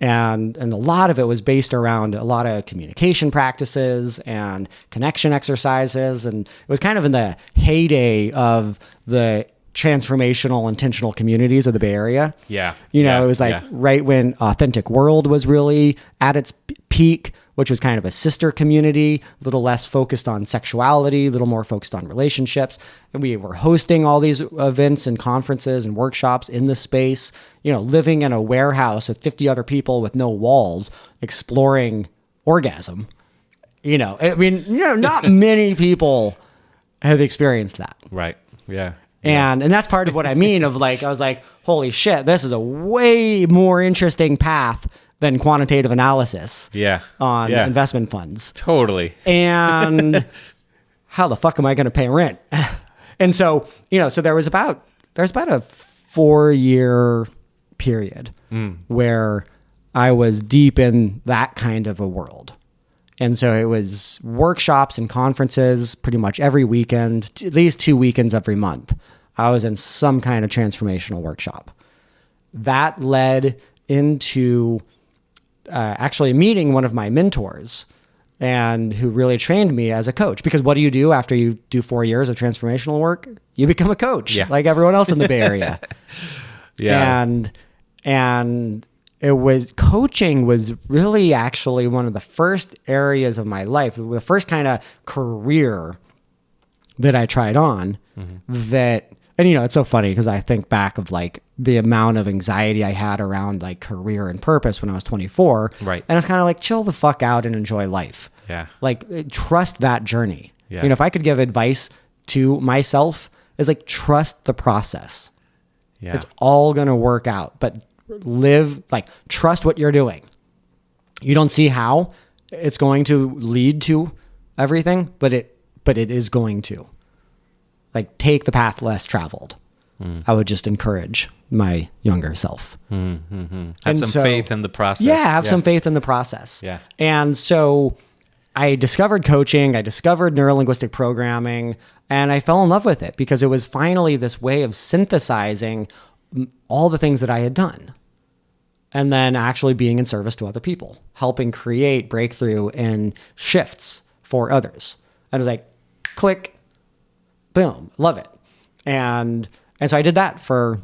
And a lot of it was based around a lot of communication practices and connection exercises. And it was kind of in the heyday of the transformational intentional communities of the Bay Area. Yeah. It was like right when Authentic World was really at its peak, which was kind of a sister community, a little less focused on sexuality, a little more focused on relationships. And we were hosting all these events and conferences and workshops in the space, living in a warehouse with 50 other people with no walls, exploring orgasm. Not many people have experienced that. Right. Yeah. And that's part of what I mean of like, I was like, holy shit, this is a way more interesting path than quantitative analysis on investment funds. Totally. And how the fuck am I going to pay rent? And so, so there's about a 4-year period where I was deep in that kind of a world. And so it was workshops and conferences pretty much every weekend, at least 2 weekends every month. I was in some kind of transformational workshop. That led into actually meeting one of my mentors, and who really trained me as a coach. Because what do you do after you do 4 years of transformational work? You become a coach, like everyone else in the Bay Area. And it was, coaching was really actually one of the first areas of my life, the first kind of career that I tried on that, and it's so funny because I think back of like the amount of anxiety I had around like career and purpose when I was 24. Right. And it's kind of like, chill the fuck out and enjoy life. Yeah. Like, trust that journey. Yeah. If I could give advice to myself, is like, trust the process. Yeah. It's all going to work out, but trust what you're doing. You don't see how it's going to lead to everything, but it is going to. Like, take the path less traveled. I would just encourage my younger self. Have some faith in the process. Yeah, have some faith in the process. Yeah. And so I discovered coaching, I discovered neurolinguistic programming, and I fell in love with it because it was finally this way of synthesizing all the things that I had done and then actually being in service to other people, helping create breakthrough and shifts for others. And it was like, click, boom, love it. And so I did that for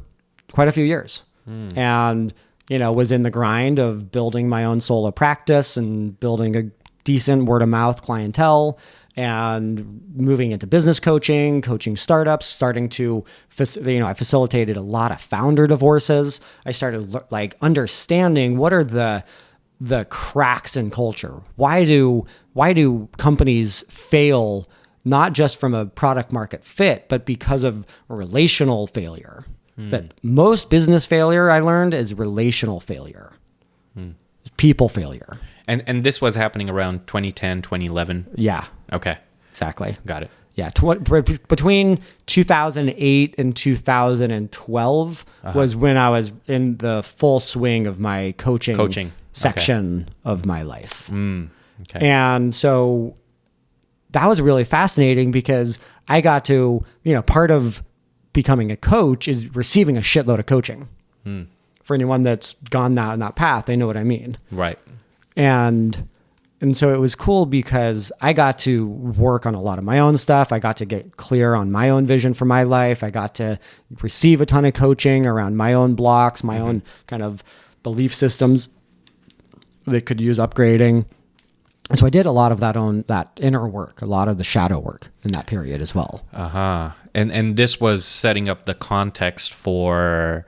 quite a few years and, was in the grind of building my own solo practice and building a decent word of mouth clientele and moving into business coaching startups, starting to, I facilitated a lot of founder divorces. I started like understanding what are the cracks in culture. Why do companies fail? Not just from a product market fit, but because of relational failure. But most business failure, I learned, is relational failure. People failure. And this was happening around 2010, 2011? Yeah. Okay. Exactly. Got it. Yeah. Between 2008 and 2012 was when I was in the full swing of my coaching section of my life. Okay. And so that was really fascinating because I got to, part of becoming a coach is receiving a shitload of coaching. For anyone that's gone down that path, they know what I mean. Right. And so it was cool because I got to work on a lot of my own stuff. I got to get clear on my own vision for my life. I got to receive a ton of coaching around my own blocks, my own kind of belief systems that could use upgrading. And so I did a lot of that inner work, a lot of the shadow work in that period as well. And this was setting up the context for,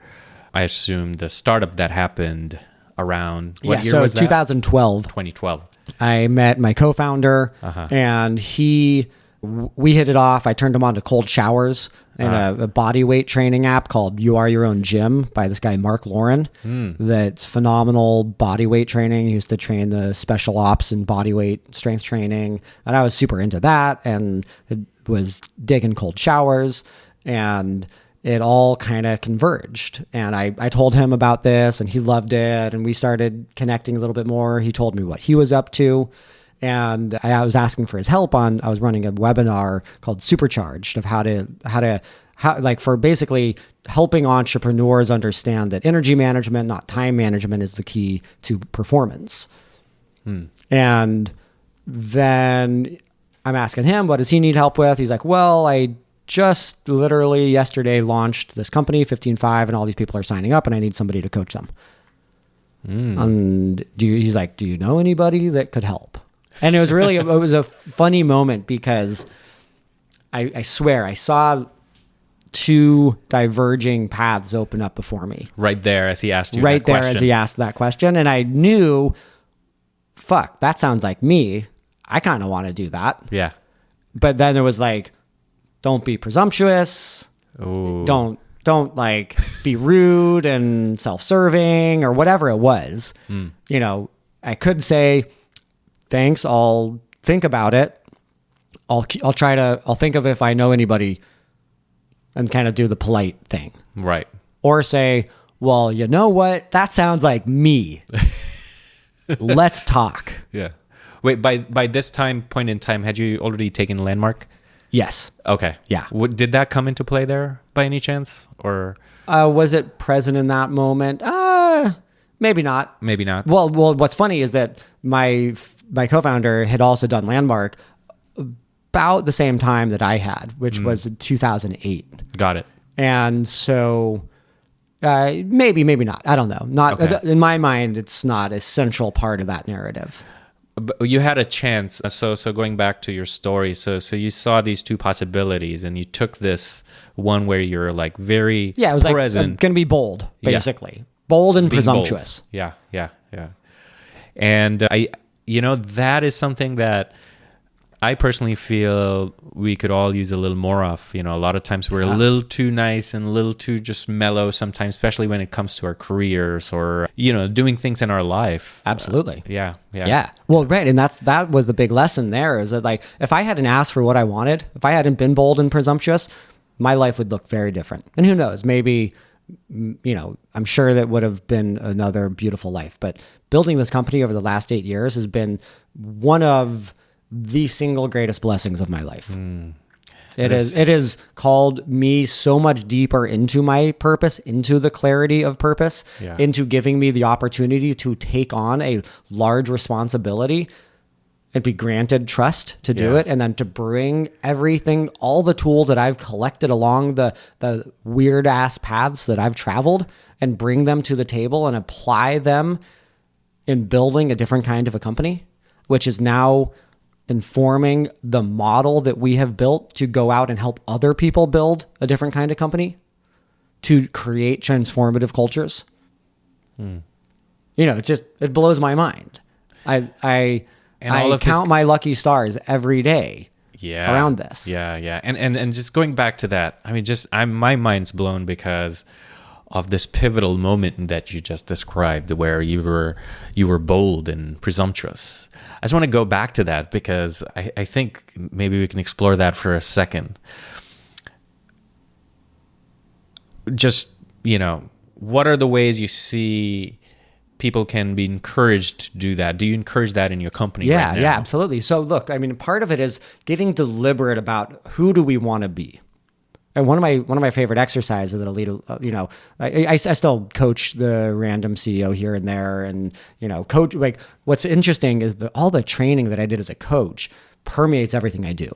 I assume, the startup that happened around what year was that? 2012. 2012. I met my co-founder and we hit it off. I turned him on to cold showers and a body weight training app called You Are Your Own Gym by this guy, Mark Lauren. That's phenomenal body weight training. He used to train the special ops and body weight strength training. And I was super into that and it was digging cold showers and it all kind of converged. And I told him about this and he loved it. And we started connecting a little bit more. He told me what he was up to. And I was asking for his help I was running a webinar called Supercharged of how for basically helping entrepreneurs understand that energy management, not time management, is the key to performance. And then I'm asking him, what does he need help with? He's like, well, I just literally yesterday launched this company, 15.5, and all these people are signing up and I need somebody to coach them. And he's like, do you know anybody that could help? And it was really, it was a funny moment because I swear I saw two diverging paths open up before me. Right there as he asked you right that there question. As he asked that question. And I knew, fuck, that sounds like me. I kind of want to do that. Yeah. But then it was like, don't be presumptuous. Ooh. Don't like be rude and self-serving or whatever it was. I could say, thanks, I'll think about it. I'll think of if I know anybody and kind of do the polite thing. Right. Or say, well, you know what? That sounds like me. Let's talk. Yeah. Wait, by this point in time, had you already taken Landmark? Yes. Okay. Yeah. Did that come into play there by any chance, or Was it present in that moment? Maybe not. maybe not? Well, what's funny is that my co-founder had also done Landmark about the same time that I had, which was 2008. Got it. And so maybe not. I don't know. Not Okay. in my mind, it's not a central part of that narrative. But you had a chance. So going back to your story, so you saw these two possibilities, and you took this one where you're like very Yeah, it was present. like going to be bold, Yeah. basically. Bold and Being bold. presumptuous. Yeah. And that is something that I personally feel we could all use a little more of. A lot of times we're a little too nice and a little too just mellow sometimes, especially when it comes to our careers or, doing things in our life. Absolutely. Yeah. Well, right. And that was the big lesson there, is that like, if I hadn't asked for what I wanted, if I hadn't been bold and presumptuous, my life would look very different. And who knows, maybe, I'm sure that would have been another beautiful life. But building this company over the last 8 years has been one of the single greatest blessings of my life. It has called me so much deeper into my purpose, into the clarity of purpose, Yeah. into giving me the opportunity to take on a large responsibility and be granted trust to do Yeah. it, and then to bring everything, all the tools that I've collected along the weird ass paths that I've traveled, and bring them to the table and apply them in building a different kind of a company, which is now informing the model that we have built to go out and help other people build a different kind of company, to create transformative cultures. It blows my mind. I all of this- count my lucky stars every day around this. Yeah. And just going back to that, I mean, my mind's blown because of this pivotal moment that you just described, where you were bold and presumptuous. I just want to go back to that because I think maybe we can explore that for a second. Just, what are the ways you see people can be encouraged to do that? Do you encourage that in your company right now? Yeah, absolutely. So look, I mean, part of it is getting deliberate about who do we want to be. And one of my favorite exercises that'll lead, I still coach the random CEO here and there, and coach. Like, what's interesting is all the training that I did as a coach permeates everything I do.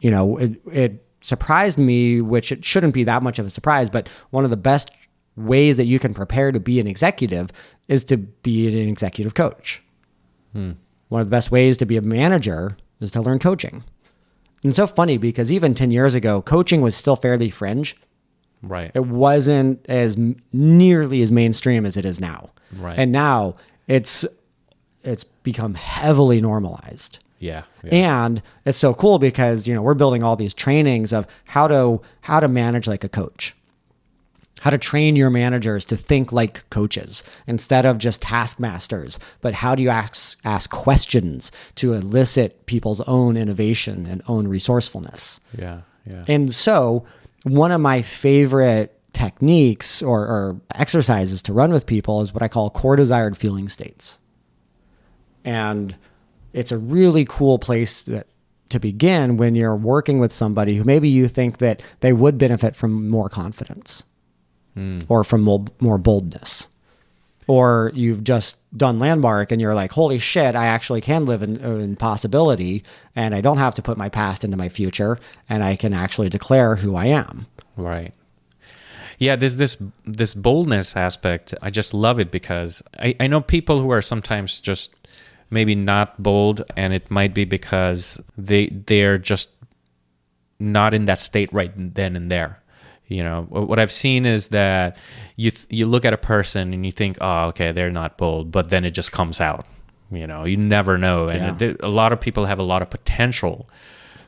It surprised me, which it shouldn't be that much of a surprise, but one of the best ways that you can prepare to be an executive is to be an executive coach. One of the best ways to be a manager is to learn coaching. And it's so funny because even 10 years ago, coaching was still fairly fringe. Right. It wasn't as nearly as mainstream as it is now. Right. And now it's become heavily normalized. Yeah. And it's so cool because, we're building all these trainings of how to manage like a coach. How to train your managers to think like coaches instead of just taskmasters, but how do you ask questions to elicit people's own innovation and own resourcefulness? Yeah. And so one of my favorite techniques or exercises to run with people is what I call core desired feeling states. And it's a really cool place to begin when you're working with somebody who maybe you think that they would benefit from more confidence. Or from more boldness, or you've just done Landmark and you're like, holy shit, I actually can live in possibility, and I don't have to put my past into my future, and I can actually declare who I am. Right. Yeah, there's this boldness aspect. I just love it because I know people who are sometimes just maybe not bold, and it might be because they're just not in that state right then and there. What I've seen is that you look at a person and you think, oh, okay, they're not bold, but then it just comes out. You never know. And a lot of people have a lot of potential.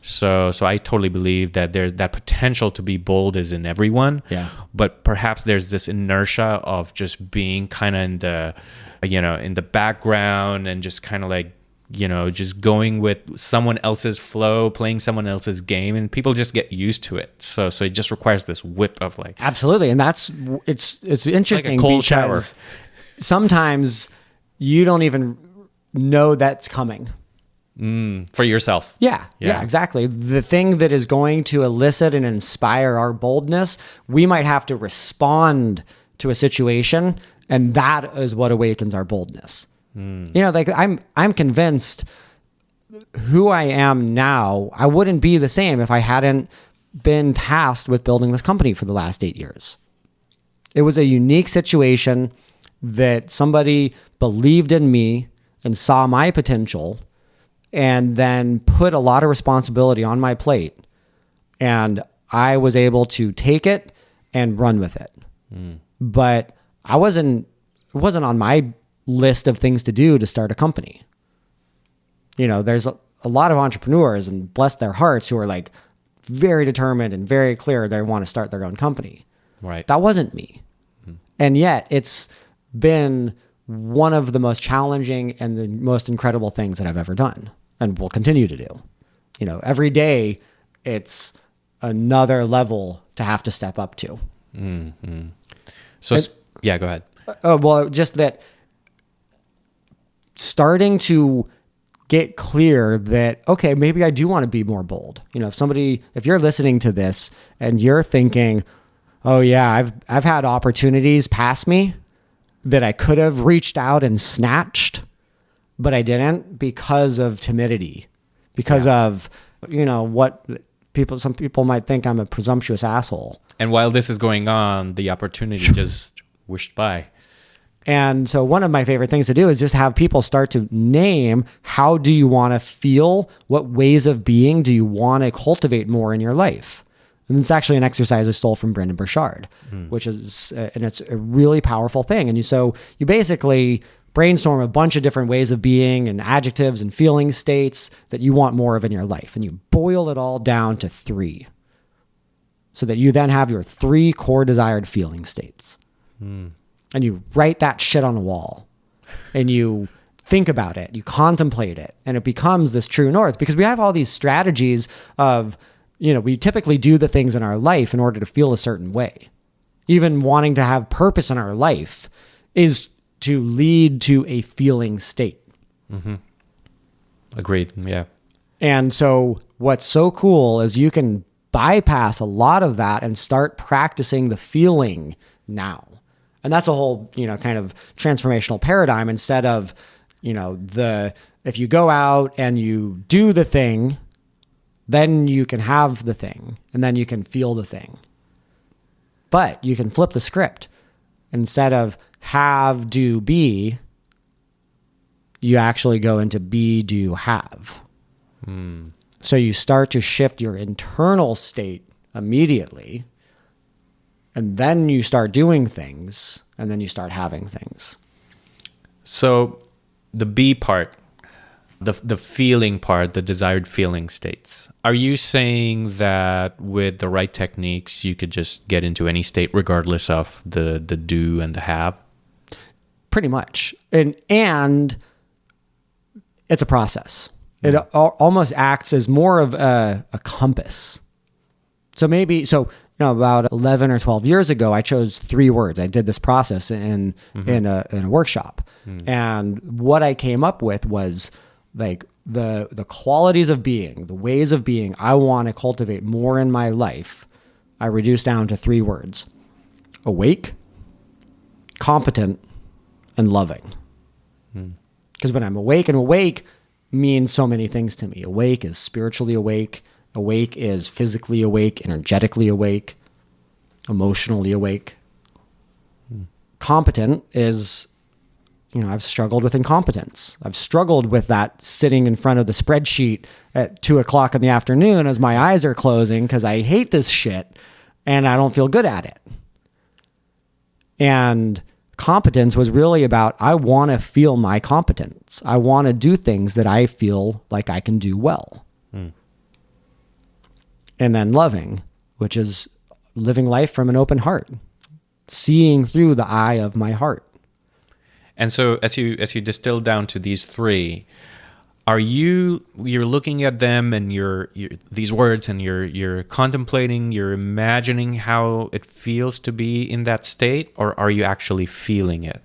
So I totally believe that there's that potential to be bold is in everyone. Yeah. But perhaps there's this inertia of just being kind of in the background and just kind of like, just going with someone else's flow, playing someone else's game, and people just get used to it. So it just requires this whip of like, absolutely. And it's interesting like a cold because sometimes you don't even know that's coming. For yourself. Yeah, exactly. The thing that is going to elicit and inspire our boldness, we might have to respond to a situation, and that is what awakens our boldness. Like I'm convinced who I am now, I wouldn't be the same if I hadn't been tasked with building this company for the last 8 years. It was a unique situation that somebody believed in me and saw my potential and then put a lot of responsibility on my plate. And I was able to take it and run with it. But it wasn't on my list of things to do to start a company. There's a lot of entrepreneurs, and bless their hearts, who are like very determined and very clear they want to start their own company. Right. That wasn't me. And yet it's been one of the most challenging and the most incredible things that I've ever done and will continue to do. Every day it's another level to have to step up to. So, yeah, go ahead. Well, just that starting to get clear that, okay, maybe I do want to be more bold. If you're listening to this and you're thinking, oh yeah, I've had opportunities pass me that I could have reached out and snatched, but I didn't because of timidity, because of, what some people might think I'm a presumptuous asshole. And while this is going on, the opportunity just whooshed by. And so one of my favorite things to do is just have people start to name, how do you want to feel? What ways of being do you want to cultivate more in your life? And it's actually an exercise I stole from Brendan Burchard, which is, and it's a really powerful thing. And you basically brainstorm a bunch of different ways of being and adjectives and feeling states that you want more of in your life. And you boil it all down to 3 so that you then have your 3 core desired feeling states. And you write that shit on a wall and you think about it, you contemplate it, and it becomes this true north, because we have all these strategies of, we typically do the things in our life in order to feel a certain way. Even wanting to have purpose in our life is to lead to a feeling state. Agreed. Yeah. And so what's so cool is you can bypass a lot of that and start practicing the feeling now. And that's a whole, kind of transformational paradigm, instead of, if you go out and you do the thing, then you can have the thing and then you can feel the thing. But you can flip the script. Instead of have, do, be, you actually go into be, do, have. So you start to shift your internal state immediately. And then you start doing things, and then you start having things. So the B part, the feeling part, the desired feeling states. Are you saying that with the right techniques, you could just get into any state regardless of the do and the have? Pretty much. And it's a process. It almost acts as more of a compass. About 11 or 12 years ago, I chose 3 words. I did this process in a workshop. And what I came up with was like the qualities of being, the ways of being I want to cultivate more in my life. I reduced down to 3 words: awake, competent, and loving. Because when I'm awake, and awake means so many things to me. Awake is spiritually awake. Awake is physically awake, energetically awake, emotionally awake. Competent is, I've struggled with incompetence. I've struggled with that sitting in front of the spreadsheet at 2:00 in the afternoon as my eyes are closing because I hate this shit and I don't feel good at it. And competence was really about, I want to feel my competence. I want to do things that I feel like I can do well. And then loving, which is living life from an open heart, seeing through the eye of my heart. And so as you distill down to these 3, you're looking at them and you're these words and you're contemplating, you're imagining how it feels to be in that state, or are you actually feeling it?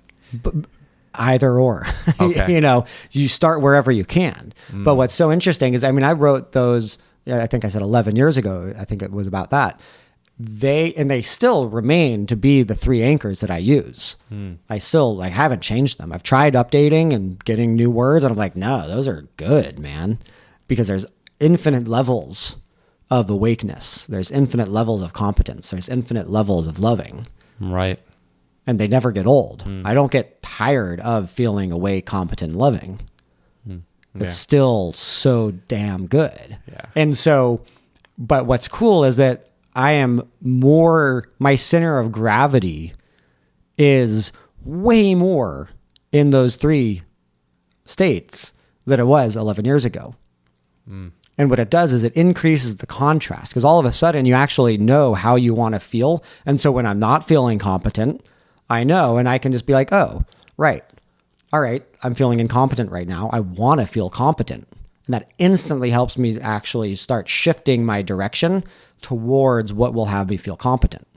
Either or. Okay. You know, you start wherever you can. But what's so interesting is, I mean, I wrote those, I think I said 11 years ago, I think it was about that. They still remain to be the three anchors that I use. I still haven't changed them. I've tried updating and getting new words, and I'm like, no, those are good, man. Because there's infinite levels of awakeness. There's infinite levels of competence. There's infinite levels of loving. Right. And they never get old. I don't get tired of feeling awake, competent, loving. It's still so damn good. Yeah. And so, but what's cool is that my center of gravity is way more in those three states than it was 11 years ago. And what it does is it increases the contrast, because all of a sudden you actually know how you want to feel. And so when I'm not feeling competent, I know, and I can just be like, oh, right. All right. I'm feeling incompetent right now. I want to feel competent. And that instantly helps me actually start shifting my direction towards what will have me feel competent.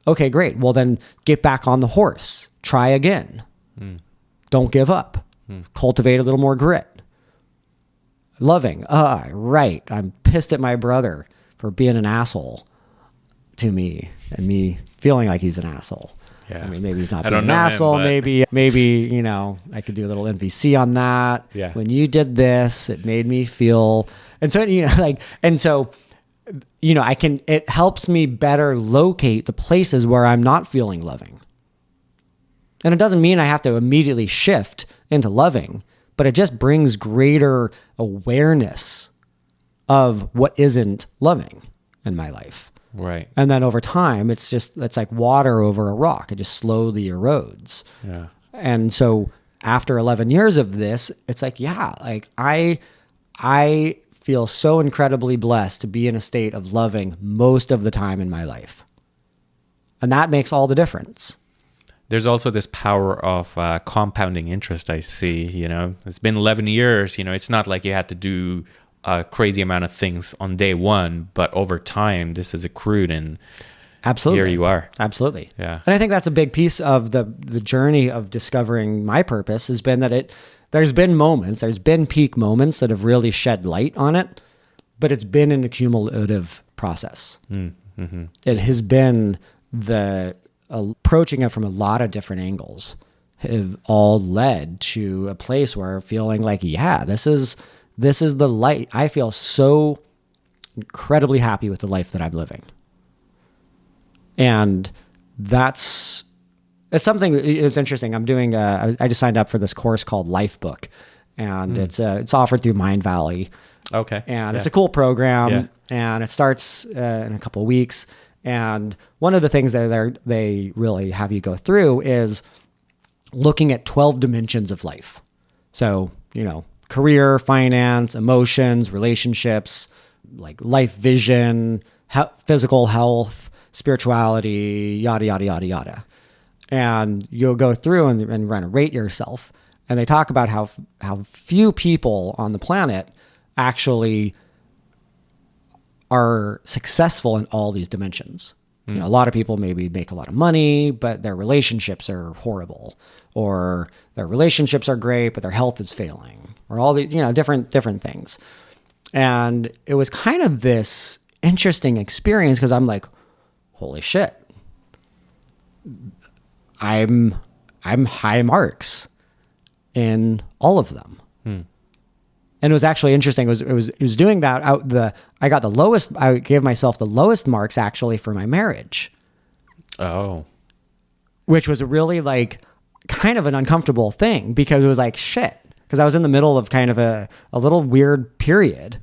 Okay, great. Well, then get back on the horse. Try again. Don't give up. Cultivate a little more grit. Loving. Right. I'm pissed at my brother for being an asshole to me and me feeling like he's an asshole. Yeah. I mean, maybe he's not I being don't an know him, asshole. but- Maybe, you know, I could do a little NVC on that. Yeah. When you did this, it made me feel, and so, you know, you know, it helps me better locate the places where I'm not feeling loving. And it doesn't mean I have to immediately shift into loving, but it just brings greater awareness of what isn't loving in my life. Right. And then over time, it's like water over a rock. It just slowly erodes. Yeah. And so after 11 years of this, it's like, yeah, like I feel so incredibly blessed to be in a state of loving most of the time in my life. And that makes all the difference. There's also this power of compounding interest, I see. You know, it's been 11 years. You know, it's not like you had to do a crazy amount of things on day one, but over time, this is accrued, and Absolutely. here you are. Absolutely. Yeah. And I think that's a big piece of the journey of discovering my purpose has been that there's been peak moments that have really shed light on it, but it's been an accumulative process. It has been approaching it from a lot of different angles have all led to a place where feeling like, yeah, this is the light. I feel so incredibly happy with the life that I'm living. And it's something that is interesting. I'm doing, I just signed up for this course called Life Book, and it's offered through Mind Valley. Okay. And it's a cool program, Yeah. and it starts in a couple of weeks. And one of the things that they really have you go through is looking at 12 dimensions of life. So, you know, career, finance, emotions, relationships, like life vision, physical health, spirituality, yada, yada, yada, yada. And you'll go through and run a rate yourself. And they talk about how few people on the planet actually are successful in all these dimensions. You know, a lot of people maybe make a lot of money, but their relationships are horrible, or their relationships are great, but their health is failing, or all the, you know, different things. And it was kind of this interesting experience because I'm like, holy shit, I'm high marks in all of them. And it was actually interesting. It was doing that I got the lowest. I gave myself the lowest marks actually for my marriage. Oh. Which was really like kind of an uncomfortable thing because it was like shit. Because I was in the middle of kind of a little weird period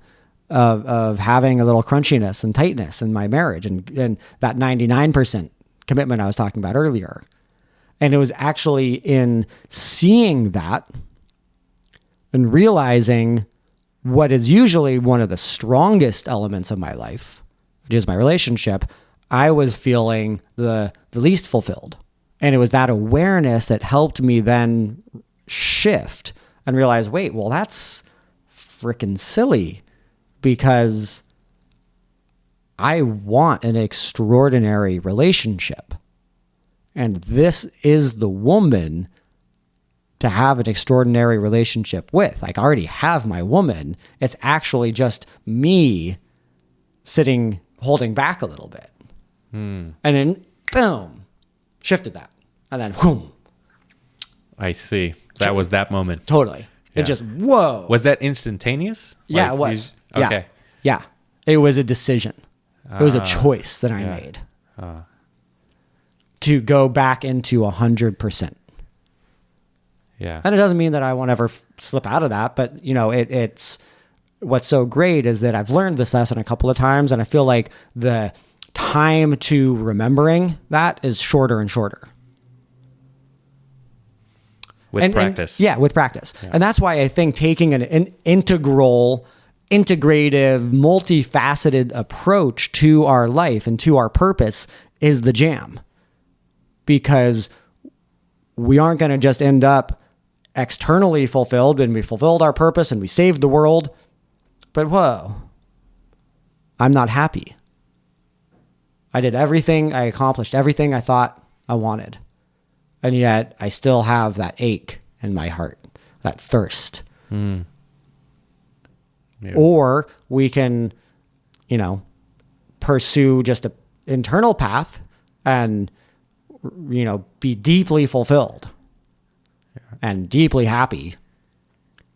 of having a little crunchiness and tightness in my marriage and that 99% commitment I was talking about earlier. And it was actually in seeing that and realizing what is usually one of the strongest elements of my life, which is my relationship, I was feeling the least fulfilled. And it was that awareness that helped me then shift and realize, wait, well, that's freaking silly because I want an extraordinary relationship. And this is the woman to have an extraordinary relationship with. Like, I already have my woman. It's actually just me sitting, holding back a little bit. And then, boom, shifted that. And then, boom. I see. That was that moment. Totally. Yeah. It just, whoa. Was that instantaneous? Yeah, Like it was. Okay. Yeah. It was a decision. It was a choice that I made to go back into 100%. Yeah. And it doesn't mean that I won't ever slip out of that, but you know, it's what's so great is that I've learned this lesson a couple of times, and I feel like the time to remembering that is shorter and shorter. With practice. With practice. Yeah. And that's why I think taking an integral, integrative, multifaceted approach to our life and to our purpose is the jam. Because we aren't going to just end up externally fulfilled and we fulfilled our purpose and we saved the world. But whoa, I'm not happy. I did everything, I accomplished everything I thought I wanted. And yet I still have that ache in my heart, that thirst. Yeah. Or we can, you know, pursue just an internal path and, you know, be deeply fulfilled and deeply happy,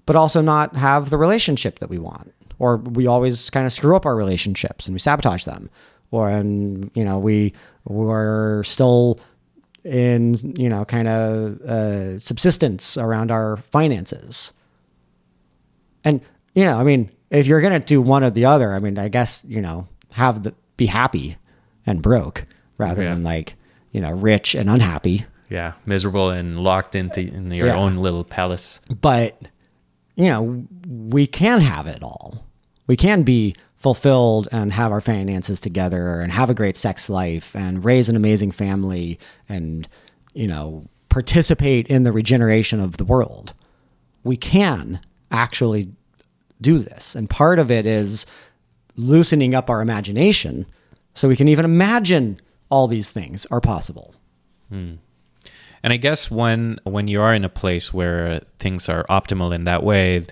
but also not have the relationship that we want. Or we always kind of screw up our relationships and we sabotage them. Or, and, you know, we're still in, you know, kind of subsistence around our finances. And, you know, I mean, if you're going to do one or the other, I mean, I guess, you know, be happy and broke rather than like, you know, rich and unhappy. Yeah. Miserable and locked in your own little palace. But, you know, we can have it all. We can be fulfilled and have our finances together and have a great sex life and raise an amazing family and, you know, participate in the regeneration of the world. We can actually do this. And part of it is loosening up our imagination so we can even imagine all these things are possible. And I guess when you are in a place where things are optimal in that way,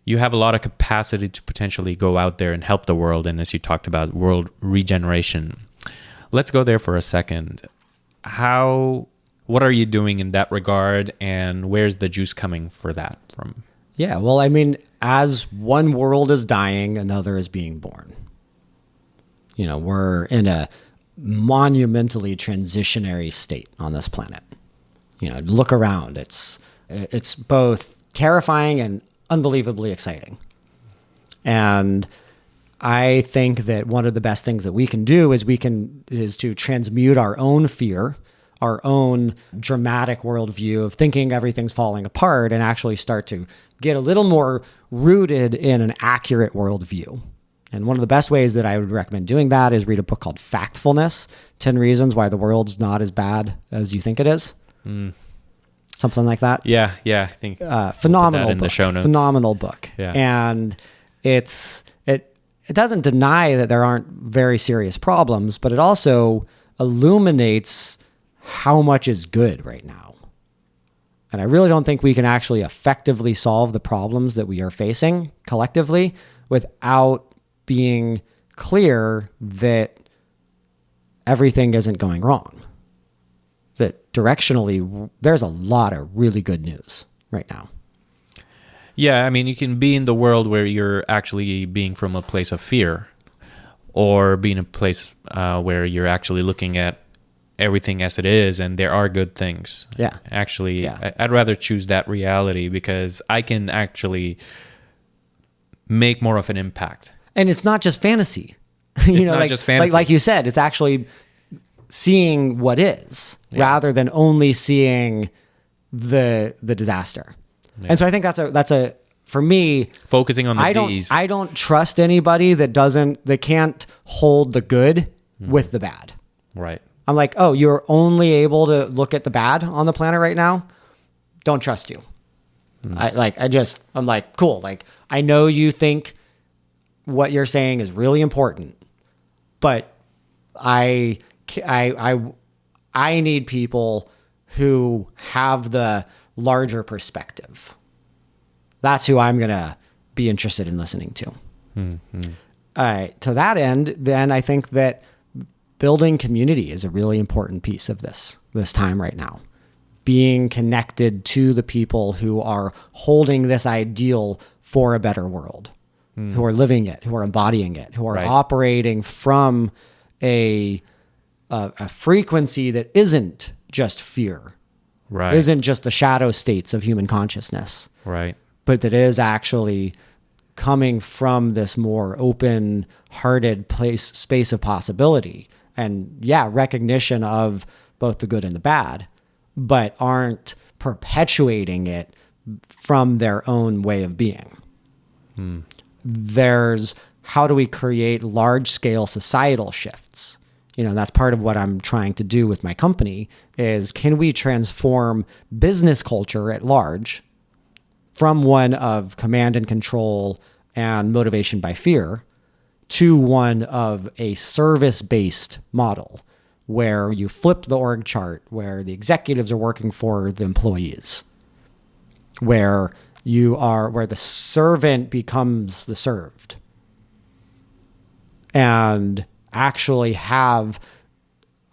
you have a lot of capacity to potentially go out there and help the world. And as you talked about, world regeneration. Let's go there for a second. What are you doing in that regard? And where's the juice coming for that from? Yeah, well, I mean, as one world is dying, another is being born. You know, we're in a monumentally transitionary state on this planet. You know, look around. It's both terrifying and unbelievably exciting. And I think that one of the best things that we can do is to transmute our own fear, our own dramatic worldview of thinking everything's falling apart, and actually start to get a little more rooted in an accurate worldview. And one of the best ways that I would recommend doing that is read a book called Factfulness, 10 Reasons Why the World's Not as Bad as You Think It Is. Something like that. Yeah, I think phenomenal book in book. The show notes. Phenomenal book. Yeah. And it doesn't deny that there aren't very serious problems, but it also illuminates how much is good right now. And I really don't think we can actually effectively solve the problems that we are facing collectively without being clear that everything isn't going wrong. That directionally, there's a lot of really good news right now. Yeah, I mean, you can be in the world where you're actually being from a place of fear, or be in a place where you're actually looking at everything as it is, and there are good things. Yeah. Actually, Yeah. I'd rather choose that reality because I can actually make more of an impact. And it's not just fantasy. It's not just fantasy. Like you said, it's actually seeing what is rather than only seeing the disaster. Yeah. And so I think that's a for me, focusing on the D's. I don't trust anybody that can't hold the good with the bad. Right. I'm like, oh, you're only able to look at the bad on the planet right now? Don't trust you. I'm like, cool. Like, I know you think what you're saying is really important, but I need people who have the larger perspective. That's who I'm going to be interested in listening to. To that end, then I think that building community is a really important piece of this time right now. Being connected to the people who are holding this ideal for a better world, who are living it, who are embodying it, who are operating from a frequency that isn't just fear, isn't just the shadow states of human consciousness, but that is actually coming from this more open-hearted space of possibility and recognition of both the good and the bad, but aren't perpetuating it from their own way of being. There's how do we create large-scale societal shifts? That's part of what I'm trying to do with my company is can we transform business culture at large from one of command and control and motivation by fear to one of a service-based model where you flip the org chart, where the executives are working for the employees, where the servant becomes the served, and actually have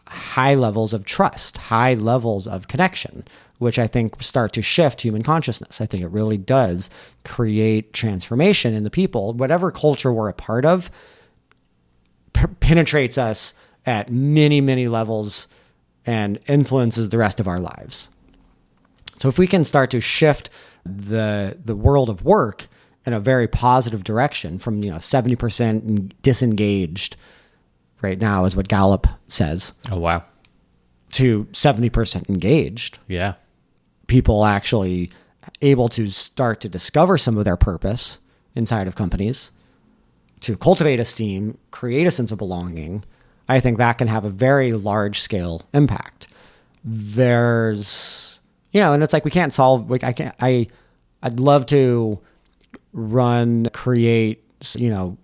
high levels of trust, high levels of connection, which I think start to shift human consciousness. I think it really does create transformation in the people. Whatever culture we're a part of penetrates us at many, many levels and influences the rest of our lives. So if we can start to shift the world of work in a very positive direction from 70% disengaged right now is what Gallup says. Oh, wow. To 70% engaged. Yeah. People actually able to start to discover some of their purpose inside of companies, to cultivate esteem, create a sense of belonging. I think that can have a very large scale impact. There's, and it's like we can't solve, I'd love to create,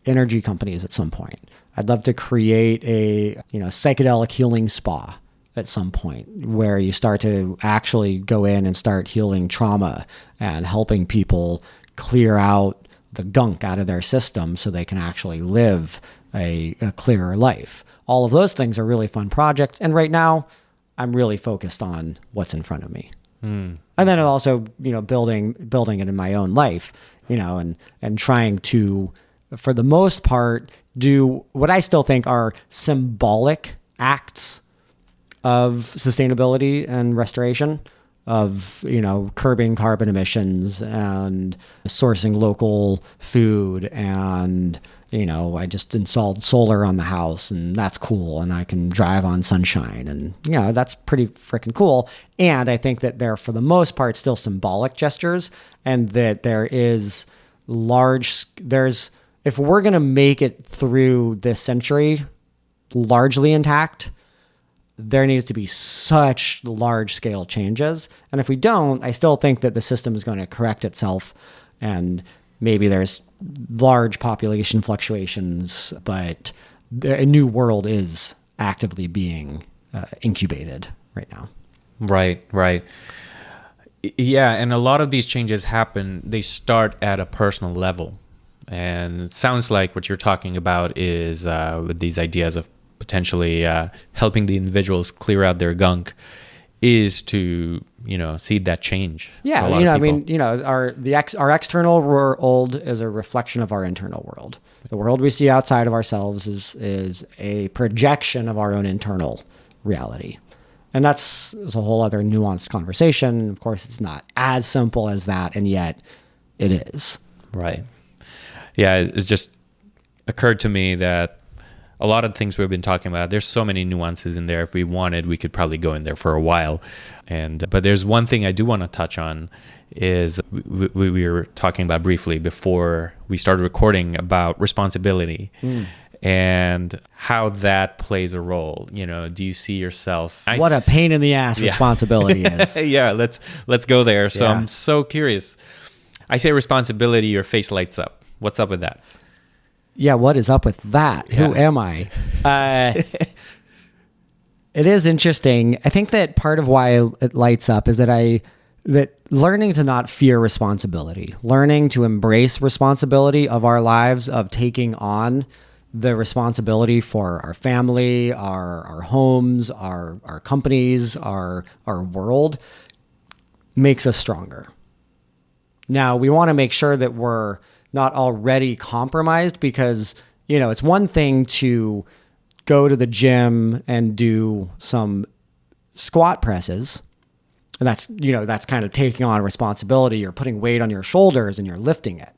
energy companies at some point. I'd love to create a, psychedelic healing spa at some point where you start to actually go in and start healing trauma and helping people clear out the gunk out of their system so they can actually live a clearer life. All of those things are really fun projects. And right now I'm really focused on what's in front of me. And then also, building it in my own life, and trying to, for the most part, do what I still think are symbolic acts of sustainability and restoration, of, curbing carbon emissions and sourcing local food. And, I just installed solar on the house and that's cool. And I can drive on sunshine and, that's pretty freaking cool. And I think that they're, for the most part, still symbolic gestures, and that if we're going to make it through this century largely intact, there needs to be such large scale changes. And if we don't, I still think that the system is going to correct itself, and maybe there's large population fluctuations, but a new world is actively being incubated right now. Right. Yeah, and a lot of these changes they start at a personal level. And it sounds like what you're talking about is with these ideas of potentially helping the individuals clear out their gunk is to, seed that change. Yeah, our external world is a reflection of our internal world. The world we see outside of ourselves is a projection of our own internal reality. And that's a whole other nuanced conversation. Of course, it's not as simple as that, and yet it is. Right. Yeah, it's just occurred to me that a lot of things we've been talking about, there's so many nuances in there. If we wanted, we could probably go in there for a while. But there's one thing I do want to touch on is we were talking about briefly before we started recording about responsibility and how that plays a role. Do you see yourself? What a pain in the ass responsibility is. Yeah, let's go there. So I'm so curious. I say responsibility, your face lights up. What's up with that? Yeah, what is up with that? Yeah. Who am I? It is interesting. I think that part of why it lights up is that that learning to not fear responsibility, learning to embrace responsibility of our lives, of taking on the responsibility for our family, our homes, our companies, our world, makes us stronger. Now, we want to make sure that we're not already compromised, because, it's one thing to go to the gym and do some squat presses. And that's kind of taking on responsibility. You're putting weight on your shoulders and you're lifting it.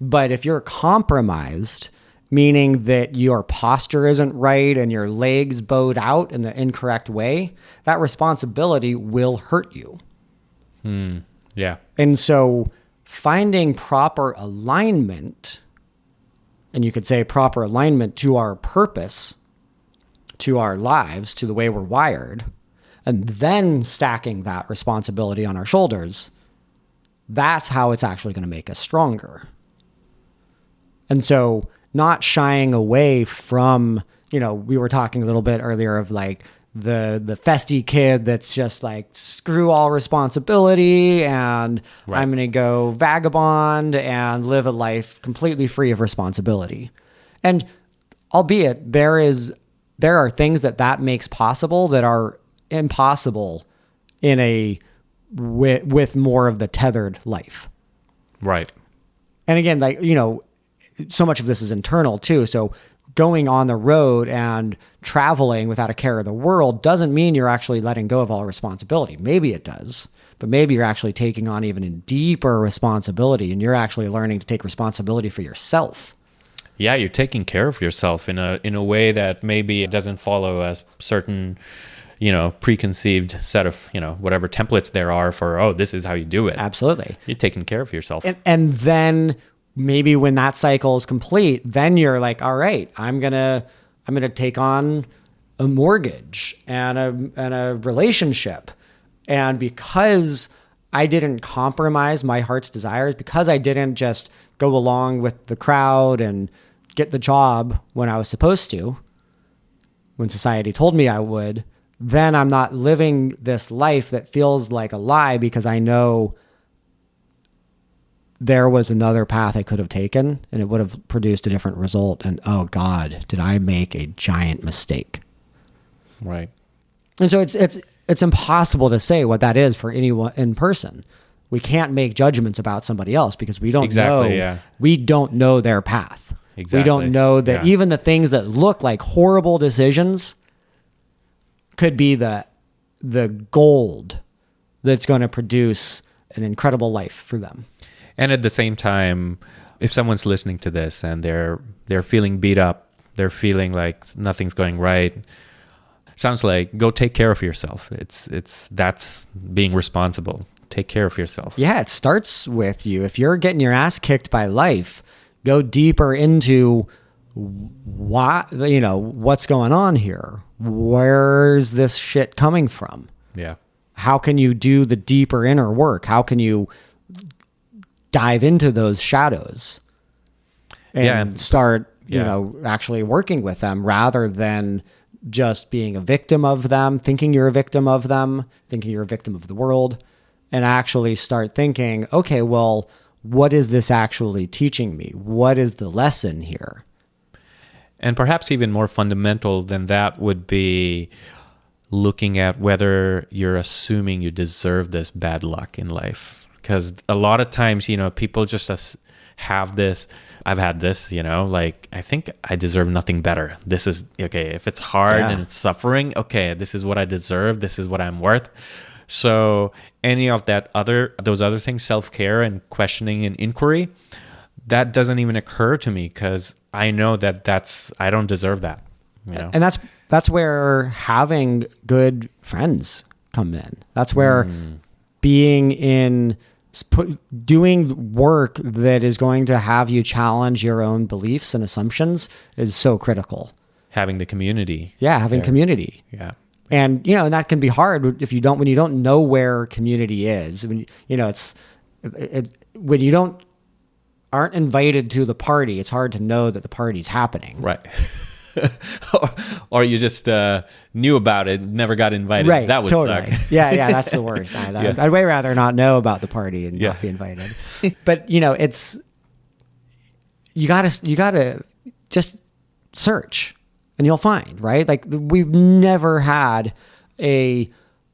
But if you're compromised, meaning that your posture isn't right and your legs bowed out in the incorrect way, that responsibility will hurt you. Yeah. And so finding proper alignment, and you could say proper alignment to our purpose, to our lives, to the way we're wired, and then stacking that responsibility on our shoulders, that's how it's actually going to make us stronger. And so not shying away from, we were talking a little bit earlier of like the festy kid that's just like, screw all responsibility and I'm going to go vagabond and live a life completely free of responsibility. And albeit there are things that makes possible that are impossible with more of the tethered life. Right. And again, like, so much of this is internal too. So going on the road and traveling without a care of the world doesn't mean you're actually letting go of all responsibility. Maybe it does, but maybe you're actually taking on even a deeper responsibility, and you're actually learning to take responsibility for yourself. Yeah, you're taking care of yourself in a way that maybe it doesn't follow a certain, preconceived set of, whatever templates there are for, this is how you do it. Absolutely. You're taking care of yourself. And then maybe when that cycle is complete, then you're like, all right, I'm going to take on a mortgage and a relationship. And because I didn't compromise my heart's desires, because I didn't just go along with the crowd and get the job when I was supposed to, when society told me I would, then I'm not living this life that feels like a lie, because I know there was another path I could have taken and it would have produced a different result. And oh God, did I make a giant mistake? Right. And so it's impossible to say what that is for anyone in person. We can't make judgments about somebody else because we don't we don't know their path. Exactly. We don't know that even the things that look like horrible decisions could be the gold that's going to produce an incredible life for them. And at the same time, if someone's listening to this and they're feeling beat up, they're feeling like nothing's going right, sounds like go take care of yourself. That's being responsible. Take care of yourself. Yeah, it starts with you. If you're getting your ass kicked by life, go deeper into what's going on here. Where's this shit coming from? Yeah. How can you do the deeper inner work? How can you dive into those shadows and start, actually working with them rather than just being a victim of them, thinking you're a victim of them, thinking you're a victim of the world, and actually start thinking, okay, well, what is this actually teaching me? What is the lesson here? And perhaps even more fundamental than that would be looking at whether you're assuming you deserve this bad luck in life. Because a lot of times, people just have this, I've had this, like, I think I deserve nothing better. This is, okay, if it's hard and it's suffering, okay, this is what I deserve. This is what I'm worth. So any of those other things, self-care and questioning and inquiry, that doesn't even occur to me because I know I don't deserve that. And that's where having good friends come in. That's where doing work that is going to have you challenge your own beliefs and assumptions is so critical. Having the community. Yeah, having community. Yeah. And and that can be hard when you don't know where community is. When when you aren't invited to the party, it's hard to know that the party's happening. Right. or you just knew about it, never got invited. Right. That would totally. suck. Yeah, that's the worst. I'd way rather not know about the party and not be invited. But it's you gotta just search and you'll find, right? Like we've never had a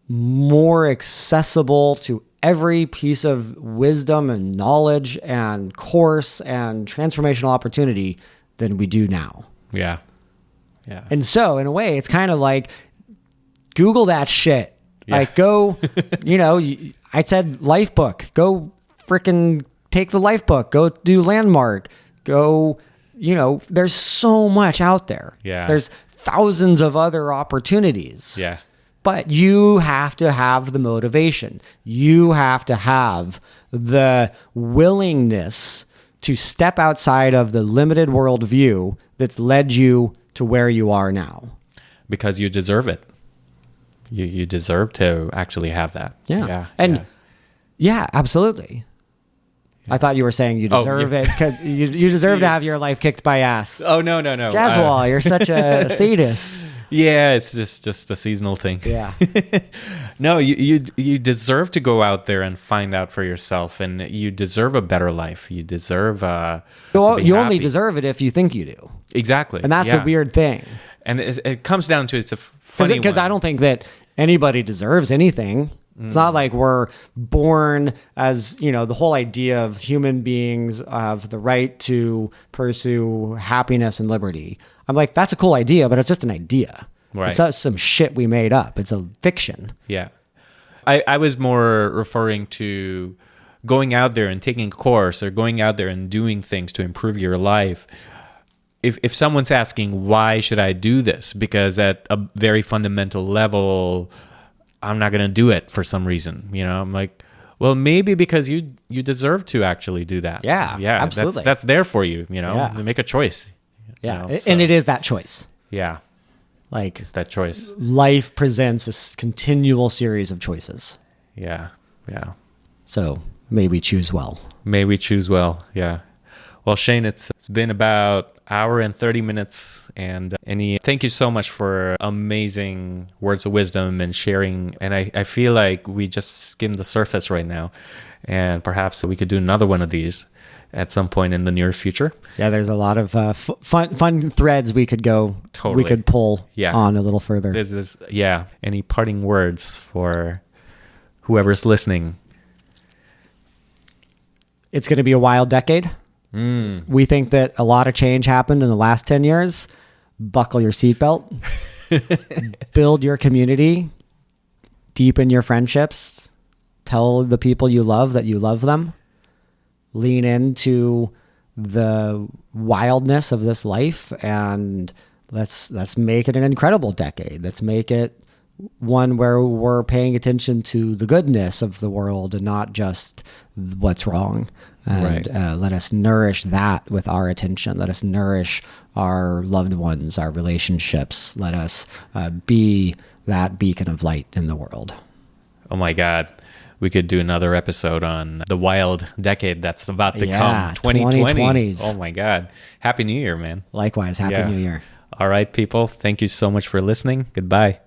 more accessible to every piece of wisdom and knowledge and course and transformational opportunity than we do now. Yeah. And so in a way, it's kind of like Google that shit. Yeah. Like go, I said life book, go freaking take the life book, go do Landmark, go, there's so much out there. Yeah. There's thousands of other opportunities. Yeah. But you have to have the motivation. You have to have the willingness to step outside of the limited worldview that's led you to where you are now. Because you deserve it. You deserve to actually have that. Yeah. Yeah, absolutely. I thought you were saying you deserve it because you deserve to have your life kicked by ass. Oh, no. Jazzwall, you're such a sadist. Yeah, it's just a seasonal thing. Yeah. No, you deserve to go out there and find out for yourself, and you deserve a better life. You deserve to be You only happy. deserve it if you think you do. Exactly. And that's a weird thing. And it comes down to it's a funny Because one. I don't think that anybody deserves anything. It's not like we're born as, the whole idea of human beings have the right to pursue happiness and liberty. I'm like, that's a cool idea, but it's just an idea. Right. It's not some shit we made up. It's a fiction. Yeah. I was more referring to going out there and taking a course or going out there and doing things to improve your life. If someone's asking, why should I do this? Because at a very fundamental level, I'm not going to do it for some reason. I'm like, well, maybe because you deserve to actually do that. Yeah, Yeah. absolutely. That's there for you, Yeah. Make a choice. Yeah. And it is that choice. Yeah. Like It's that choice. life presents a continual series of choices. Yeah. Yeah. So may we choose well. May we choose well. Yeah. Well, Shane, it's been about hour and 30 minutes, and thank you so much for amazing words of wisdom and sharing. And I feel like we just skimmed the surface right now, and perhaps we could do another one of these at some point in the near future. Yeah, there's a lot of fun threads we could Totally. we could pull on a little further. There's this, any parting words for whoever's listening? It's going to be a wild decade. We think that a lot of change happened in the last 10 years. Buckle your seatbelt. Build your community. Deepen your friendships. Tell the people you love that you love them. Lean into the wildness of this life, and let's make it an incredible decade. Let's make it one where we're paying attention to the goodness of the world and not just what's wrong. And let us nourish that with our attention. Let us nourish our loved ones, our relationships. Let us be that beacon of light in the world. Oh my God. We could do another episode on the wild decade that's about to come. 2020. 2020s. Oh my God. Happy New Year, man. Likewise, Happy New Year. All right, people. Thank you so much for listening. Goodbye.